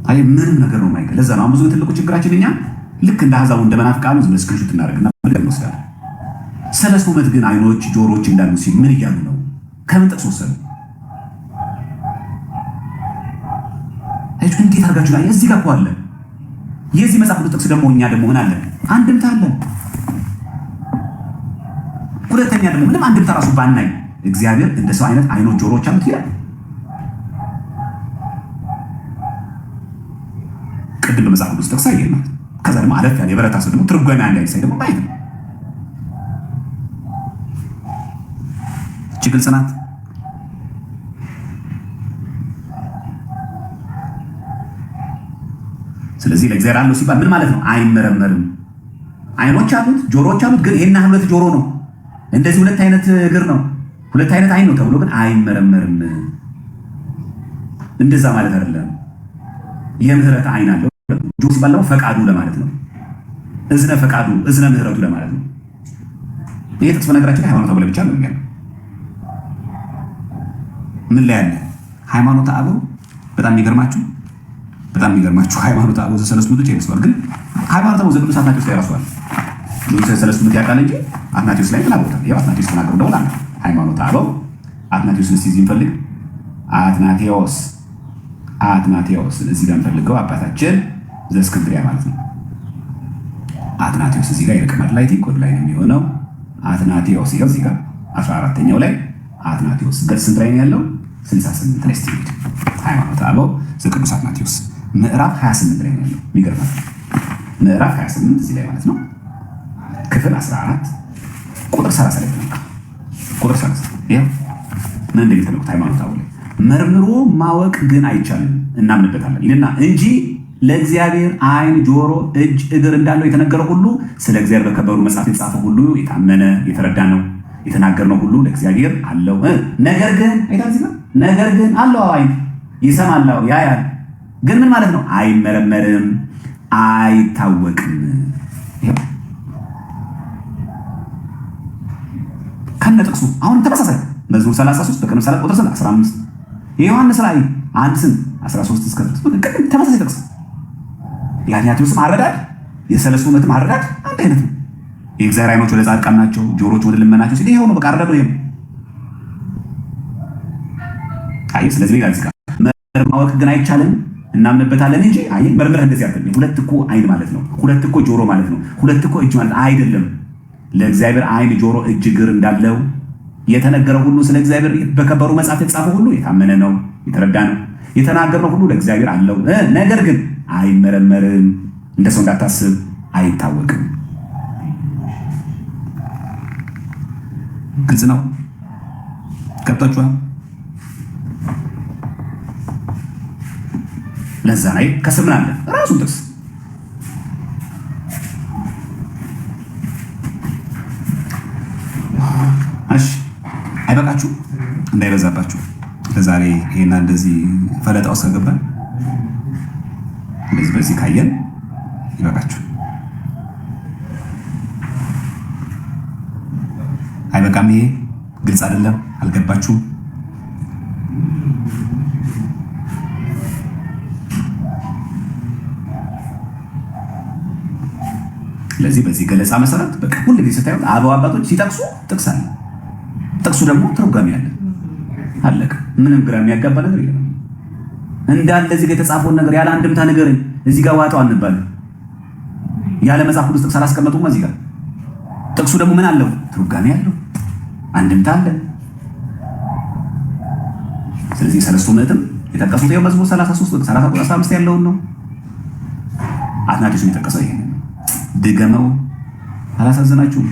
አይ ምንም ነገር ነው ማይከ ለዛ ነው ብዙ ትልቁ ችግራችን እኛ ልክ እንደ አሕዛቡ እንደ መናፍቃኑ ዝም ብለን ስክሪንሾት እናደርግና ነገር እንወስዳለን። ሰለስቱ ምዕት ግን አይኖች ጆሮዎች እንዳሉ ሲል ምን እያሉ ነው? ከምን ጥቅስ ወሰዱ? እንዴት አድርጋችሁ ላይ እዚህ ጋር እኮ አለ። የዚህ መጽሐፍ ቅዱስ ጥቅስ ደግሞ እኛ ደግሞ ምን አለ? አንድምታ አለ። ሁለተኛ ደግሞ ምንም አንድምታ ራሱ ባናይ እግዚአብሔር እንደ ሰው አይነት አይኖች ጆሮዎች አሉት ይላል። ቅድም በመጽሐፍ ቅዱስ ጥቅስ አየን ማለት ከዛ ደግሞ አለፍ ያለ የበረታ ሰው ደግሞ ትርጓሜ አንድ አይሳይ ደግሞ ማየት ነው። እቺ ግልጽ ናት። ስለዚህ ለእግዚአብሔር አለው ሲባል ምን ማለት ነው? አይመረመርም። አይኖች አሉት ጆሮዎች አሉት፣ ግን ይሄና ሁለት ጆሮ ነው እንደዚህ ሁለት አይነት እግር ነው ሁለት አይነት አይን ነው ተብሎ ግን አይመረመርም። እንደዛ ማለት አይደለም። የምህረት አይን አለው ጆሮ ሲባል ደግሞ ፈቃዱ ለማለት ነው። እዝነ ፈቃዱ እዝነ ምህረቱ ለማለት ነው። ይሄ ጥቅስ በነገራችን ላይ ሃይማኖት አበው ብቻ ነው የሚያለው። ምን ላይ ያለ ሃይማኖት አበው በጣም የሚገርማችሁ ሃይማኖት አበው ሰለስቱ ምዕቶች ይመስላል። ግን ሃይማኖት አበው ዘቅዱስ አትናቴዎስ ላይ ራሷል ሰለስቱ ምዕት ያውቃል እንጂ አትናቴዎስ ላይ ተናግሮታል። ያው አትናቴዎስ ተናግሮ ደውላ ሃይማኖት አበው አትናቴዎስ እስቲ እዚህ እንፈልግ። አትናቴዎስ እዚህ ጋር እንፈልገው። አባታችን ዘእስክንድርያ ማለት ነው። አትናቴዎስ እዚህ ጋር ይርቅማል ላይ ቲኮድ ላይ ነው የሚሆነው። አትናቴዎስ ይኸው እዚህ ጋር 14ኛው ላይ አትናቴዎስ ገጽ ስንት ላይ ነው ያለው? 68 ላይ ስትሄድ ሃይማኖት አበው ዘቅዱስ አትናቴዎስ ምዕራፍ 28 ላይ ነው ያለው። የሚገርማል ምዕራፍ 28 እዚህ ላይ ማለት ነው። ክፍል 14 ቁጥር 30 ላይ ነው። ቁጥር 30 ይሄ ምን እንደሚተነኩት ሃይማኖት አበው ላይ መርምሮ ማወቅ ግን አይቻልም እናምንበታለን ይልና እንጂ ለእግዚአብሔር አይን፣ ጆሮ፣ እጅ፣ እግር እንዳለው የተነገረው ሁሉ ስለ እግዚአብሔር በከበሩ መጽሐፍ የተጻፈ ሁሉ የታመነ የተረዳ ነው። የተናገርነው ሁሉ ለእግዚአብሔር አለው። ነገር ግን አለው አይን፣ ይሰማል፣ ያያል። ግን ምን ማለት ነው? አይመረመርም። አይታወቅም። ከነጥቅሱ አሁን ተመሳሳይ መዝሙር 33 በቅንፍ 3 ቁጥር 15 የዮሐንስ ራእይ 1:13 እስከ 3 ተመሳሳይ ጥቅስ። የአትናቴዎስም አረዳድ የሰለስቱ ምዕትም አረዳድ አንድ አይነት ነው። የእግዚአብሔር ዓይኖች ወደ ጻድቃን ናቸው፣ ጆሮች ወደ ልመናቸው ሲል ይሄው ነው። በቃ አረዳዱ ይሄ ነው። አይ ስለዚህ ይላል እዚህ ጋር ማወቅ ግን አይቻልም እናምንበታለን እንጂ አይ መርምረህ እንደዚህ አትበል። ሁለት እኮ አይን ማለት ነው፣ ሁለት እኮ ጆሮ ማለት ነው፣ ሁለት እኮ እጅ ማለት አይደለም። ለእግዚአብሔር አይን፣ ጆሮ፣ እጅ፣ እግር እንዳለው የተነገረው ሁሉ ስለ እግዚአብሔር በከበሩ መጽሐፍ የተጻፈው ሁሉ የታመነ ነው፣ የተረዳ ነው። የተናገርነው ሁሉ ለእግዚአብሔር አለው። ነገር ግን አይመረመርም፣ እንደ ሰው እንዳታስብ፣ አይታወቅም። ግልጽ ነው። ገብታችኋል? ለዛ ላይ ከስር ምን አለ? ራሱን ጥቅስ እሺ፣ አይበቃችሁ እንዳይበዛባችሁ ለዛሬ ይሄና እንደዚህ ፈለጣ ውስጥ ከገባን እንደዚህ በዚህ ካየን ይበቃችሁ። አይበቃም? ይሄ ግልጽ አይደለም? አልገባችሁም? ስለዚህ በዚህ ገለጻ መሰረት በቃ ሁሉ ጊዜ ስታዩት አበው አባቶች ሲጠቅሱ ጥቅስ አለ፣ ጥቅሱ ደግሞ ትርጓሜ አለ። አለቀ። ምንም ግራ የሚያጋባ ነገር የለም። እንዳለ እዚህ ጋር የተጻፈውን ነገር ያለ አንድምታ ነገርን እዚህ ጋር ዋጣው አንባልም። ያለ መጽሐፍ ቅዱስ ጥቅስ አላስቀመጡም። እዚህ ጋር ጥቅሱ ደግሞ ምን አለው? ትርጓሜ አለው፣ አንድምታ አለ። ስለዚህ ሰለስቱ ምዕትም የጠቀሱት ይኸው መዝሙር 33 15 ያለውን ነው። አትናቴዎስ የጠቀሰው ይሄ ነው። ድገመው። አላሳዘናችሁም?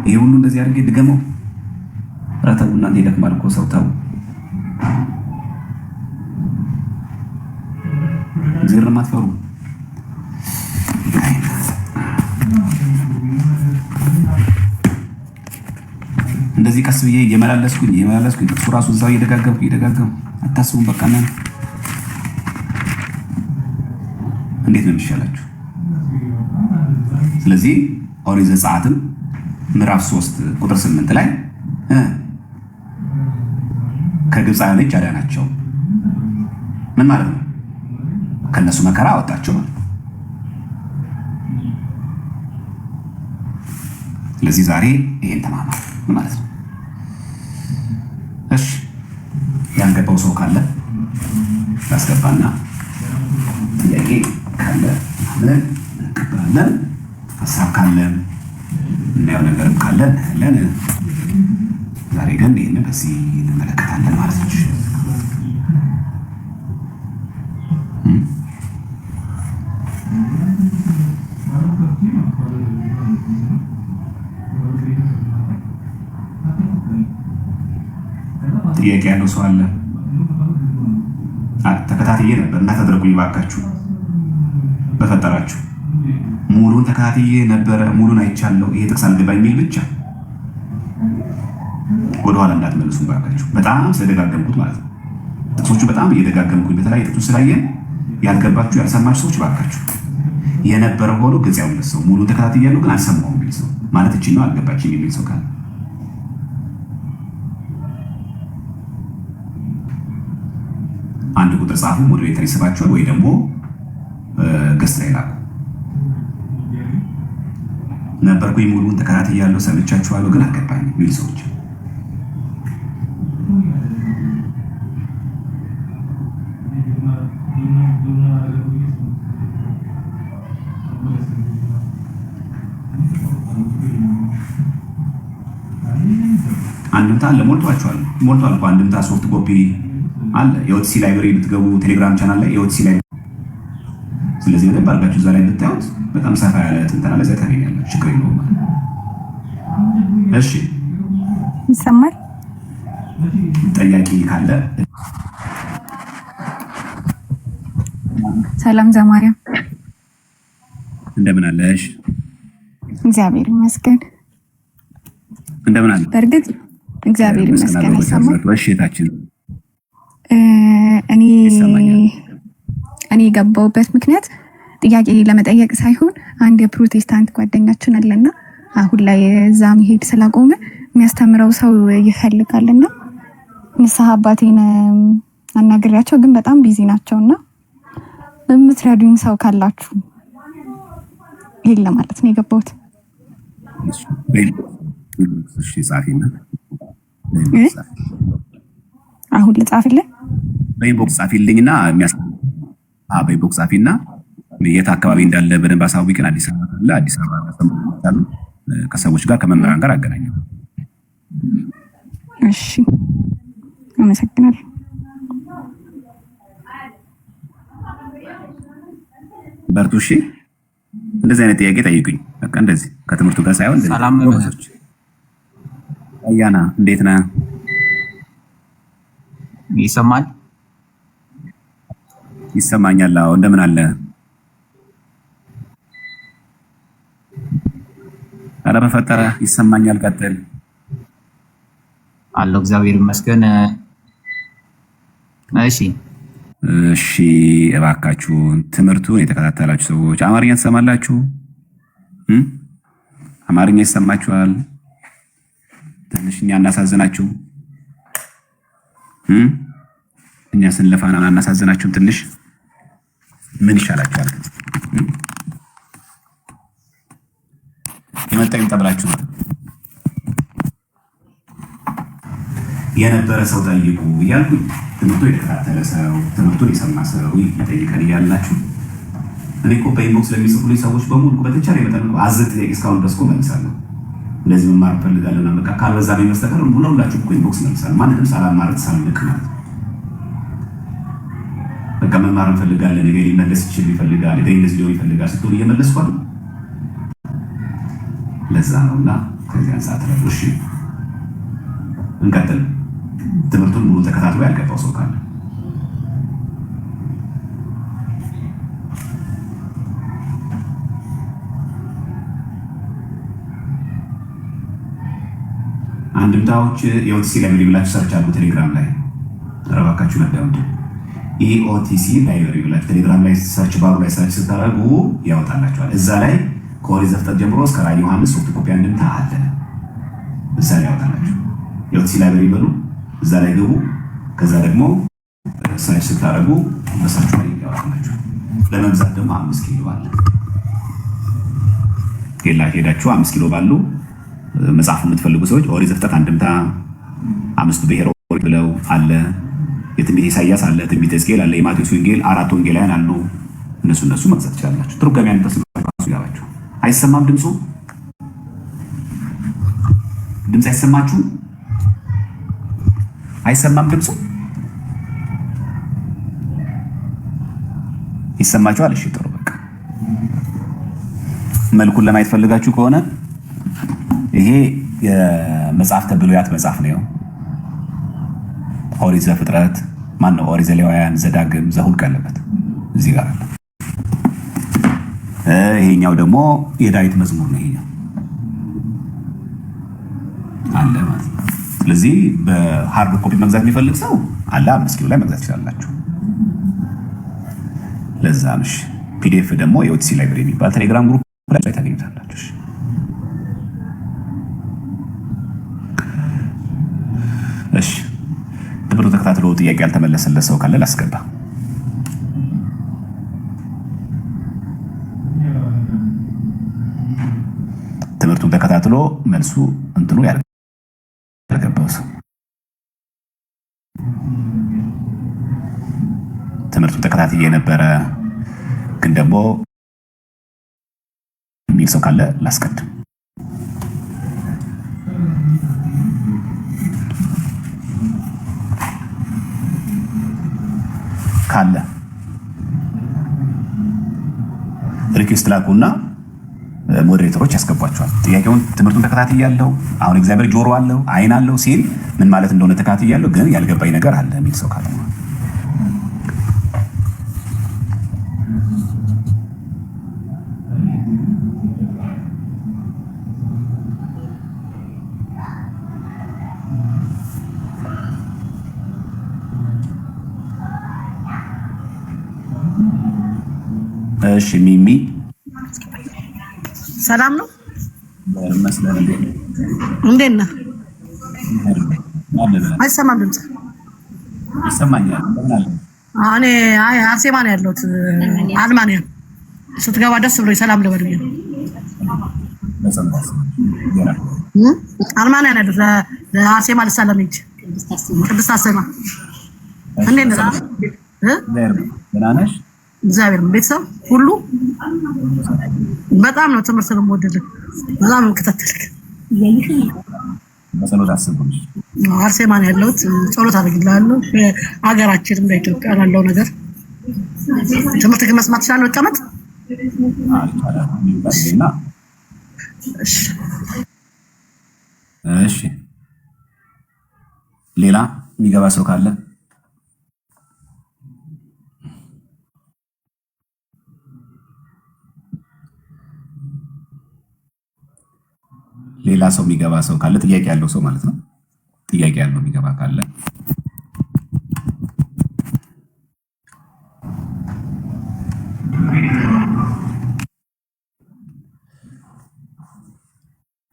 ይሄ ሁሉ እንደዚህ አድርጌ ድገመው። ኧረ ተው እናንተ፣ ይደክማል እኮ ሰው። ተው እግዚአብሔርን የማትፈሩ እንደዚህ ቀስ ብዬ እየመላለስኩኝ ጥቅሱ ራሱ እዛው እየደጋገምኩ አታስቡም። በቃ እናንተ እንዴት ነው የሚሻላችሁ? ስለዚህ ኦሪት ዘጸአትም ምዕራፍ 3 ቁጥር 8 ላይ ከግብፃውያን እጅ አዳናቸው። ምን ማለት ነው? ከነሱ መከራ አወጣቸው ማለት ነው። ስለዚህ ዛሬ ይሄን ተማማር ማለት ነው። እሺ፣ ያንገባው ሰው ካለ ያስገባና ጥያቄ ካለ ምን እንቀበላለን። ሀሳብ ካለን እናየው ነገርም ካለን እናያለን። ዛሬ ግን ይህን በዚህ እንመለከታለን ማለት ነው። ጥያቄ ያለው ሰው አለ? ተከታትዬ ነበር እና ተደርጉኝ ባካችሁ በፈጠራችሁ ሙሉን ተከታትዬ ነበረ። ሙሉን አይቻለሁ። ይሄ ጥቅስ አልገባኝ የሚል ብቻ ወደኋላ እንዳትመልሱ ባካችሁ። በጣም ስለደጋገምኩት ማለት ነው። ጥቅሶቹ በጣም እየደጋገምኩኝ በተለያየ ጥቅሶች ስላየን ያልገባችሁ ያልሰማችሁ ሰዎች ባካችሁ የነበረ ሆኖ ግልጽ ያውለት ሰው ሙሉ ተከታትያለሁ ግን አልሰማሁም የሚል ሰው ማለት እቺ ነው አልገባችኝ የሚል ሰው ካለ አንድ ቁጥር ጻፉ። ሞዴሬተር ይስባችኋል ወይ ደግሞ ገስት ላይ ላኩ። ነበርኩኝ ሙሉን ተከታትያለሁ ሰምቻችኋለሁ ግን አልገባኝ የሚል ሰዎች አንድምታ አለ። ሞልቷል እኮ አንድምታ ሶፍት ኮፒ አለ። የኦቲሲ ላይብረሪ ብትገቡ ቴሌግራም ቻናል ላይ የኦቲሲ ላይብረሪ። ስለዚህ በደንብ አድርጋችሁ እዛ ላይ ብታዩት በጣም ሰፋ ያለ ትንተና ላይ ታገኛላችሁ። ችግር የለውም። እሺ ይሰማል። ጠያቂ ካለ ሰላም ዘማሪያም እንደምን አለሽ? እግዚአብሔር ይመስገን። እንደምን አለ? በእርግጥ እግዚአብሔር ይመስገን። ይሰማል። በሽታችን እኔ የገባሁበት ምክንያት ጥያቄ ለመጠየቅ ሳይሆን አንድ የፕሮቴስታንት ጓደኛችን አለና አሁን ላይ እዛ መሄድ ስላቆመ የሚያስተምረው ሰው ይፈልጋልና ንስሐ አባቴን አናግሬያቸው ግን በጣም ቢዚ ናቸውና በምትረዱኝ ሰው ካላችሁ ይሄን ለማለት ነው የገባሁት። እሺ ጻፊና አሁን ልጻፍልህ በኢንቦክስ ጻፊልኝና በኢንቦክስ ጻፊና የት አካባቢ እንዳለ በደንብ አሳውቂን። አዲስ አበባ አለ አዲስ አበባ ከሰዎች ጋር ከመምህራን ጋር አገናኘው። እሺ አመሰግናለሁ። በርቱ። እሺ እንደዚህ አይነት ጥያቄ ጠይቁኝ። በቃ እንደዚህ ከትምህርቱ ጋር ሳይሆን ሰላም ነው። አያና እንዴት ነህ? ይሰማል? ይሰማኛል። አዎ እንደምን አለ? ኧረ በፈጠረ ይሰማኛል። ቀጥል። አለው እግዚአብሔር ይመስገን። እሺ እባካችሁን ትምህርቱን የተከታተላችሁ ሰዎች አማርኛ ትሰማላችሁ? አማርኛ ይሰማችኋል? ትንሽ እኛ እናሳዝናችሁ? እኛ ስንለፋና እናሳዝናችሁም? ትንሽ ምን ይሻላችኋል? የመጣኝ ተብላችሁ ነው የነበረ ሰው ጠይቁ እያልኩኝ ትምህርቱ የተከታተለ ሰው ትምህርቱን የሰማ ሰው ይጠይቀን እያላችሁ እኔ እኮ በኢንቦክስ ለሚጽፉልኝ ሰዎች በሙሉ በተቻለ መጠን አዘዝ ጥያቄ እስካሁን ድረስ እኮ መልሳለሁ። እንደዚህ መማር ፈልጋለሁ እና በቃ ካልበዛ ነው መስተካከል ሁላችሁ እኮ ኢንቦክስ መልሳለሁ። ማንንም ሳላማርጥ ሳልልክ ማለት በቃ መማር እንፈልጋለን ነገ ሊመለስ ይፈልጋል ነገ እንደዚህ ሊሆን ይፈልጋል ስትሆን እየመለስኩ አይደል? ለዛ ነውና ከዚህ አንፃር ተረዱሽ። እንቀጥል። ትምህርቱን ሙሉ ተከታትሎ ያልገባው ሰው ካለ አንድምታዎች የኦቲሲ ላይብረሪ ብላችሁ ሰርች አድርጉ ቴሌግራም ላይ ረባካችሁ ነዳውንት ኢኦቲሲ ላይብረሪ ብላችሁ ቴሌግራም ላይ ሰርች ባሩ ላይ ሰርች ስታደርጉ ያወጣላችኋል። እዛ ላይ ከኦሪት ዘፍጥረት ጀምሮ እስከ ራዕየ ዮሐንስ ሶፍት ኮፒ አንድምታ አለ። እዛ ላይ ያወጣላችሁ የኦቲሲ ላይብረሪ በሉ እዛ ላይ ገቡ። ከዛ ደግሞ ሰርች ስታደርጉ በሰርች ላይ ያወጣላችሁ። ለመብዛት ደግሞ 5 ኪሎ አለ። ጌላ ሄዳችሁ 5 ኪሎ ባሉ መጽሐፍ የምትፈልጉ ሰዎች ኦሪት ዘፍጥረት አንድምታ 5 ብሔሮች ብለው አለ። የትንቢተ ኢሳይያስ አለ፣ ትንቢተ ሕዝቅኤል አለ፣ የማቴዎስ ወንጌል 4 ወንጌላውያን አሉ። እነሱ መግዛት ትችላላችሁ። ትርጓሜ አንተስማችሁ ያላችሁ አይሰማም? ድምፅ አይሰማችሁም? አይሰማም? ድምፁ ይሰማችኋል? እሺ ጥሩ። በቃ መልኩን ለማየት ፈልጋችሁ ከሆነ ይሄ የመጽሐፍተ ብሉያት መጽሐፍ ነው። ኦሪት ዘፍጥረት ማነው? ኦሪት ዘሌዋውያን፣ ዘዳግም፣ ዘኍልቍ ያለበት እዚህ ጋር አለ። ይሄኛው ደግሞ የዳዊት መዝሙር ነው። ይሄኛው አለ ማለት ነው። ስለዚህ በሃርድ ኮፒ መግዛት የሚፈልግ ሰው አለ 5 ኪሎ ላይ መግዛት ይችላላችሁ። ለዛ ነሽ ፒዲኤፍ ደግሞ የኦቲሲ ላይብረሪ የሚባል ቴሌግራም ግሩፕ ላይ ታገኙታላችሁ። እሺ ትምህርቱ ተከታትሎ ጥያቄ ያልተመለሰለት ሰው ካለ ላስገባ። ትምህርቱን ተከታትሎ መልሱ እንትኑ ያልገባው ሰው ትምህርቱን ተከታትዬ የነበረ ግን ደግሞ የሚል ሰው ካለ ላስቀድም። ካለ ሪኩዌስት ላኩና ሞዴሬተሮች ያስገቧቸዋል። ጥያቄውን ትምህርቱን ተከታትያለሁ፣ አሁን እግዚአብሔር ጆሮ አለው አይን አለው ሲል ምን ማለት እንደሆነ ተከታትያለሁ፣ ግን ያልገባኝ ነገር አለ የሚል ሰው ካለ እሺ ሚሚ ሰላም ነው መስለን እንዴት ነህ? አይሰማም ድምጽ ይሰማኛል። እንደምን አለ? እኔ አርሴማ ነው ያለሁት አልማንያ። ስትገባ ደስ ብሎኝ ሰላም ልበል ብዬ ነው። አልማንያ ነው ያለሁት ለአርሴማ ልሳለም እንጂ ቅድስት አርሴማ። እንዴት ነህ? ደህና ነሽ? እግዚአብሔር ቤተሰብ ሁሉ በጣም ነው ትምህርት ነው የምወደድህ። በጣም ነው የምከታተልህ። በጸሎት አስቡኝ። አርሴማ ነው ያለሁት። ጸሎት አድርግልሃለሁ። ሀገራችንም በኢትዮጵያ ላለው ነገር ትምህርት ግን መስማት ትችላለህ። መቀመጥ እሺ። ሌላ የሚገባ ሰው ካለ ሌላ ሰው የሚገባ ሰው ካለ ጥያቄ ያለው ሰው ማለት ነው። ጥያቄ ያለው የሚገባ ካለ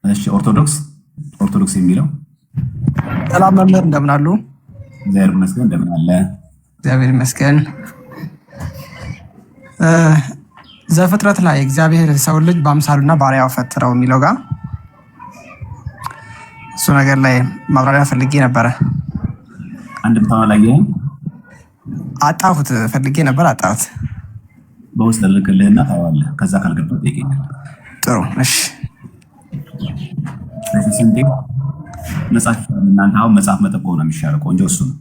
እሺ። ኦርቶዶክስ የሚለው ሰላም መምህር እንደምን አሉ? እግዚአብሔር ይመስገን። እንደምን አለ? እግዚአብሔር ይመስገን። ዘፍጥረት ላይ እግዚአብሔር ሰው ልጅ በአምሳሉና በአርአያው ፈጠረው የሚለው ጋር እሱ ነገር ላይ ማብራሪያ ፈልጌ ነበረ። አንድ ቦታ ላይ አጣሁት፣ ፈልጌ ነበር አጣሁት። በውስጥ ልክልህና ታየዋለህ። ከዛ ካልገባ ጠይቀኛል። ጥሩ እሺ። ስንቴ መጽሐፍ እናንተ አሁን መጽሐፍ መጠቆም ነው የሚሻለው። ቆንጆ እሱ ነው።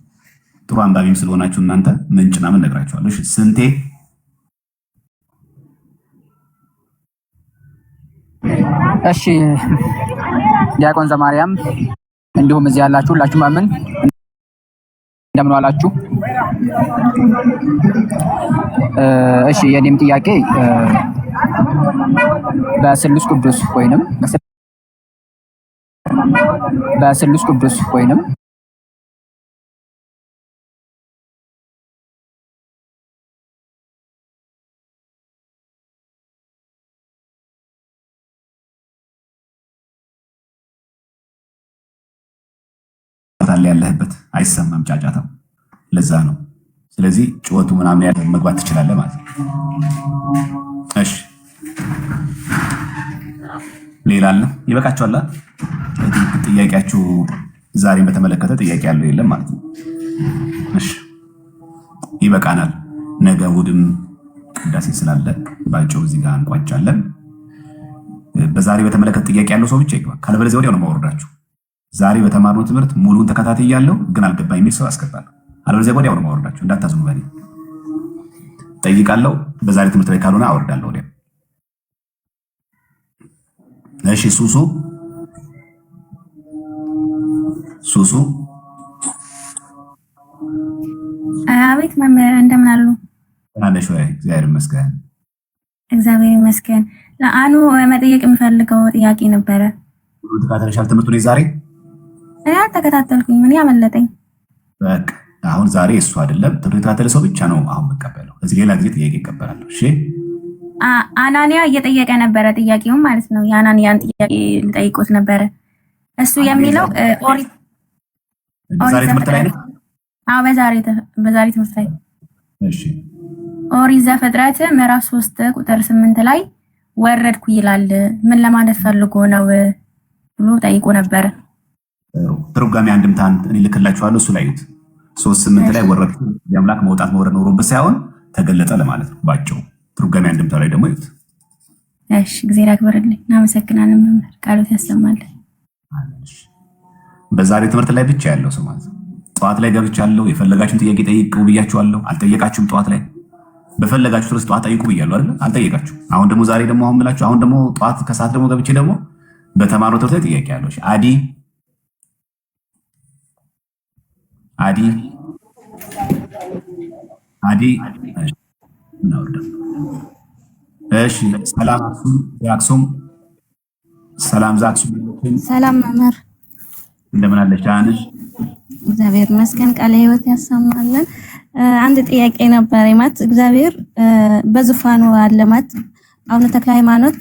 ጥሩ አንባቢም ስለሆናችሁ እናንተ ምንጭና ምን ነግራችኋለሁ። እሺ ስንቴ እሺ ዲያቆን ዘማርያም እንዲሁም እዚህ ያላችሁ ሁላችሁ ማምን እንደምን ዋላችሁ? እሺ የኔም ጥያቄ በስሉስ ቅዱስ ወይንም ያለህበት አይሰማም ጫጫታው፣ ለዛ ነው። ስለዚህ ጩኸቱ ምናምን ያለ መግባት ትችላለህ ማለት ነው። እሺ ሌላ አለ? ይበቃችኋል። ጥያቄያችሁ ዛሬ በተመለከተ ጥያቄ ያለው የለም ማለት ነው። እሺ ይበቃናል። ነገ እሑድም ቅዳሴ ስላለ ባጭሩ እዚህ ጋር እንቋጫለን። በዛሬ በተመለከተ ጥያቄ ያለው ሰው ብቻ ይግባ፣ ካለበለዚያ ወዲያው ነው የማወርዳችሁ። ዛሬ በተማርነው ትምህርት ሙሉን ተከታትያለሁ ግን አልገባኝ የሚል ሰው አስገባለሁ። አለበለዚያ ወዲያው ነው የማወርዳችሁ። እንዳታዝኑ። በኔ ጠይቃለሁ። በዛሬ ትምህርት ላይ ካልሆነ አወርዳለሁ ወዲያው። እሺ ሱሱ አቤት መምህር እንደምን አሉ? ደህና ነሽ ወይ? እግዚአብሔር ይመስገን። እግዚአብሔር ይመስገን። ለአኑ መጠየቅ የሚፈልገው ጥያቄ ነበረ። ተከታተልሻል ትምህርቱን? ዛሬ አልተከታተልኩኝ። ምን ያመለጠኝ? በቃ አሁን ዛሬ እሱ አይደለም ትምህርት የተከታተለ ሰው ብቻ ነው አሁን መቀበለው። እዚህ ሌላ ጊዜ ጥያቄ ይቀበላለሁ። እሺ አናንያ እየጠየቀ ነበረ ጥያቄውን ማለት ነው። የአናንያን ጥያቄ ልጠይቆት ነበረ። እሱ የሚለው ዛሬ ትምህርት ላይ ነው። አዎ በዛሬ ትምህርት ላይ እሺ ኦሪት ዘፍጥረት ምዕራፍ 3 ቁጥር 8 ላይ ወረድኩ ይላል። ምን ለማለት ፈልጎ ነው ብሎ ጠይቆ ነበረ። ትርጓሜ አንድምታን እኔ ልክላችኋለሁ። እሱ ላይ እዩት። 3:8 ላይ ወረድኩ የአምላክ መውጣት መውረድ ኖሮበት ሳይሆን ተገለጠ ለማለት ነው ባጭሩ። ትርጓሜ አንድምታ ላይ ደግሞ እዩት። እሺ እግዚአብሔር ያክብርልኝ። እናመሰግናለን መምህር፣ ቃሎት ያሰማልን። በዛሬ ትምህርት ላይ ብቻ ያለው ሰው ማለት ነው። ጠዋት ላይ ገብቻለሁ። የፈለጋችሁን ጥያቄ ጠይቁ ብያችኋለሁ። አልጠየቃችሁም። ጠዋት ላይ በፈለጋችሁ ድረስ ጠዋት ጠይቁ ብያለሁ አይደል? አልጠየቃችሁ። አሁን ደግሞ ዛሬ ደግሞ አሁን ብላችሁ አሁን ደግሞ ጠዋት ከሰዓት ደግሞ ገብቼ ደግሞ በተማረው ትምህርት ላይ ጥያቄ ያለው አዲ እሺ ሰላም ዛክሱም ሰላም መምህር እንደምን አለሽ? ቻንሽ እግዚአብሔር ይመስገን ቃለ ሕይወት ያሰማልን። አንድ ጥያቄ ነበር ማለት እግዚአብሔር በዙፋኑ አለ ማለት አቡነ ተክለ ሃይማኖት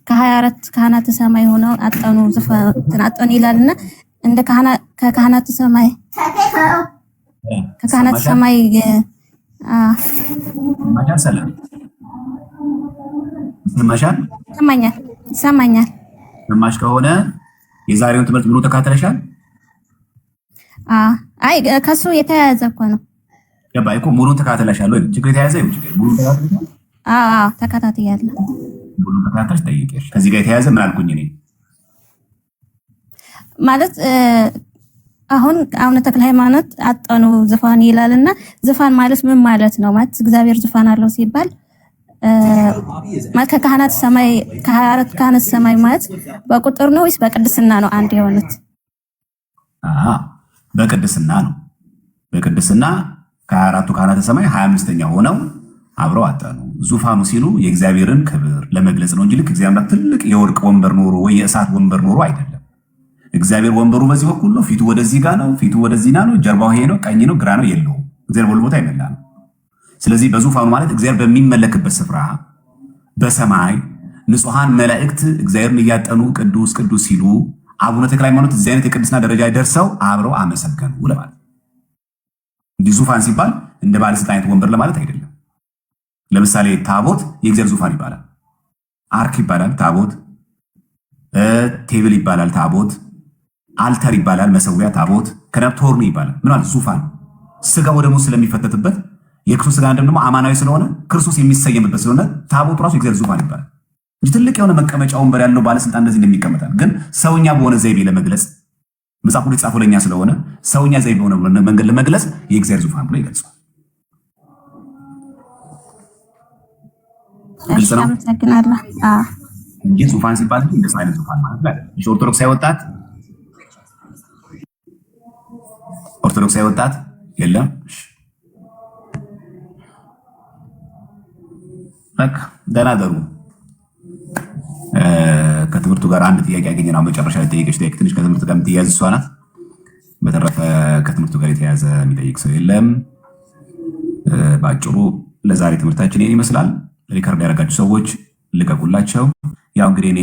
ከ24 ካህናተ ሰማይ ሆነው አጠኑ ዙፋን አጠኑ ይላልና እንደ ከካህናተ ሰማይ ማሻል ሰላም ይሰማኛል። ሰማሽ ከሆነ የዛሬውን ትምህርት ሙሉ ተካተለሻል? አይ ከሱ የተያያዘ እኮ ነው። ገባኝ እኮ ሙሉን ተካተለሻል ወይ? ችግር የተያያዘ ይሁን ችግር ሙሉ ተካተለሻል? ተከታትያለሁ። ሙሉ ተካተለሽ ጠይቄሽ ከዚህ ጋር የተያያዘ ምን አልኩኝ እኔ ማለት አሁን አቡነ ተክለ ሃይማኖት አጠኑ ዙፋን ይላልና ዙፋን ማለት ምን ማለት ነው? ማለት እግዚአብሔር ዙፋን አለው ሲባል ማለት ከካህናት ሰማይ ከ24 ካህናት ሰማይ ማለት በቁጥር ነው ወይስ በቅድስና ነው አንድ የሆኑት? በቅድስና ነው። በቅድስና ከ24ቱ ካህናተ ሰማይ 25ኛ ሆነው አብረው አጠኑ። ዙፋኑ ሲሉ የእግዚአብሔርን ክብር ለመግለጽ ነው እንጂ ልክ እግዚአብሔር ትልቅ የወርቅ ወንበር ኖሮ ወይ የእሳት ወንበር ኖሮ አይደለም። እግዚአብሔር ወንበሩ በዚህ በኩል ነው፣ ፊቱ ወደዚህ ጋር ነው፣ ፊቱ ወደዚህ ነው፣ ጀርባው ይሄ ነው፣ ቀኝ ነው፣ ግራ ነው የለውም። እግዚአብሔር ሁሉ ቦታ ይመላ ነው። ስለዚህ በዙፋኑ ማለት እግዚአብሔር በሚመለክበት ስፍራ በሰማይ ንጹሃን መላእክት እግዚአብሔርን እያጠኑ ቅዱስ ቅዱስ ሲሉ አቡነ ተክለ ሃይማኖት እዚህ አይነት የቅድስና ደረጃ ደርሰው አብረው አመሰገኑ ለማለት እንጂ ዙፋን ሲባል እንደ ባለስልጣን አይነት ወንበር ለማለት አይደለም። ለምሳሌ ታቦት የእግዚአብሔር ዙፋን ይባላል። አርክ ይባላል ታቦት፣ ቴብል ይባላል ታቦት፣ አልተር ይባላል መሰዊያ ታቦት፣ ከነብቶርኒ ይባላል ምን ማለት ዙፋን። ስጋ ወደ ሙስ ስለሚፈተትበት የክርስቶስ ስጋ ደግሞ አማናዊ ስለሆነ ክርስቶስ የሚሰየምበት ስለሆነ ታቦቱ ራሱ የእግዚአብሔር ዙፋን ይባላል እንጂ ትልቅ የሆነ መቀመጫ ወንበር ያለው ባለስልጣን እንደዚህ እንደሚቀመጣል። ግን ሰውኛ በሆነ ዘይቤ ለመግለጽ መጽሐፉ የተጻፈው ለኛ ስለሆነ ሰውኛ ዘይቤ በሆነ መንገድ ለመግለጽ የእግዚአብሔር ዙፋን ብሎ ይገልጻል። ግልጽ ነው እንጂ ዙፋን ሲባል እንደዚህ አይነት ዙፋን ማለት አይደለም። ኦርቶዶክሳዊ ወጣት የለም። ደህና ደሩ። ከትምህርቱ ጋር አንድ ጥያቄ ያገኘን አሁን መጨረሻ ላይ ጠይቀሽ ትንሽ ከትምህርት ጋር የምትያያዝ እሷ ናት። በተረፈ ከትምህርቱ ጋር የተያያዘ የሚጠይቅ ሰው የለም። በአጭሩ ለዛሬ ትምህርታችን ይህን ይመስላል። ሪከርድ ያደረጋችሁ ሰዎች ልቀቁላቸው። ያው እንግዲህ እኔ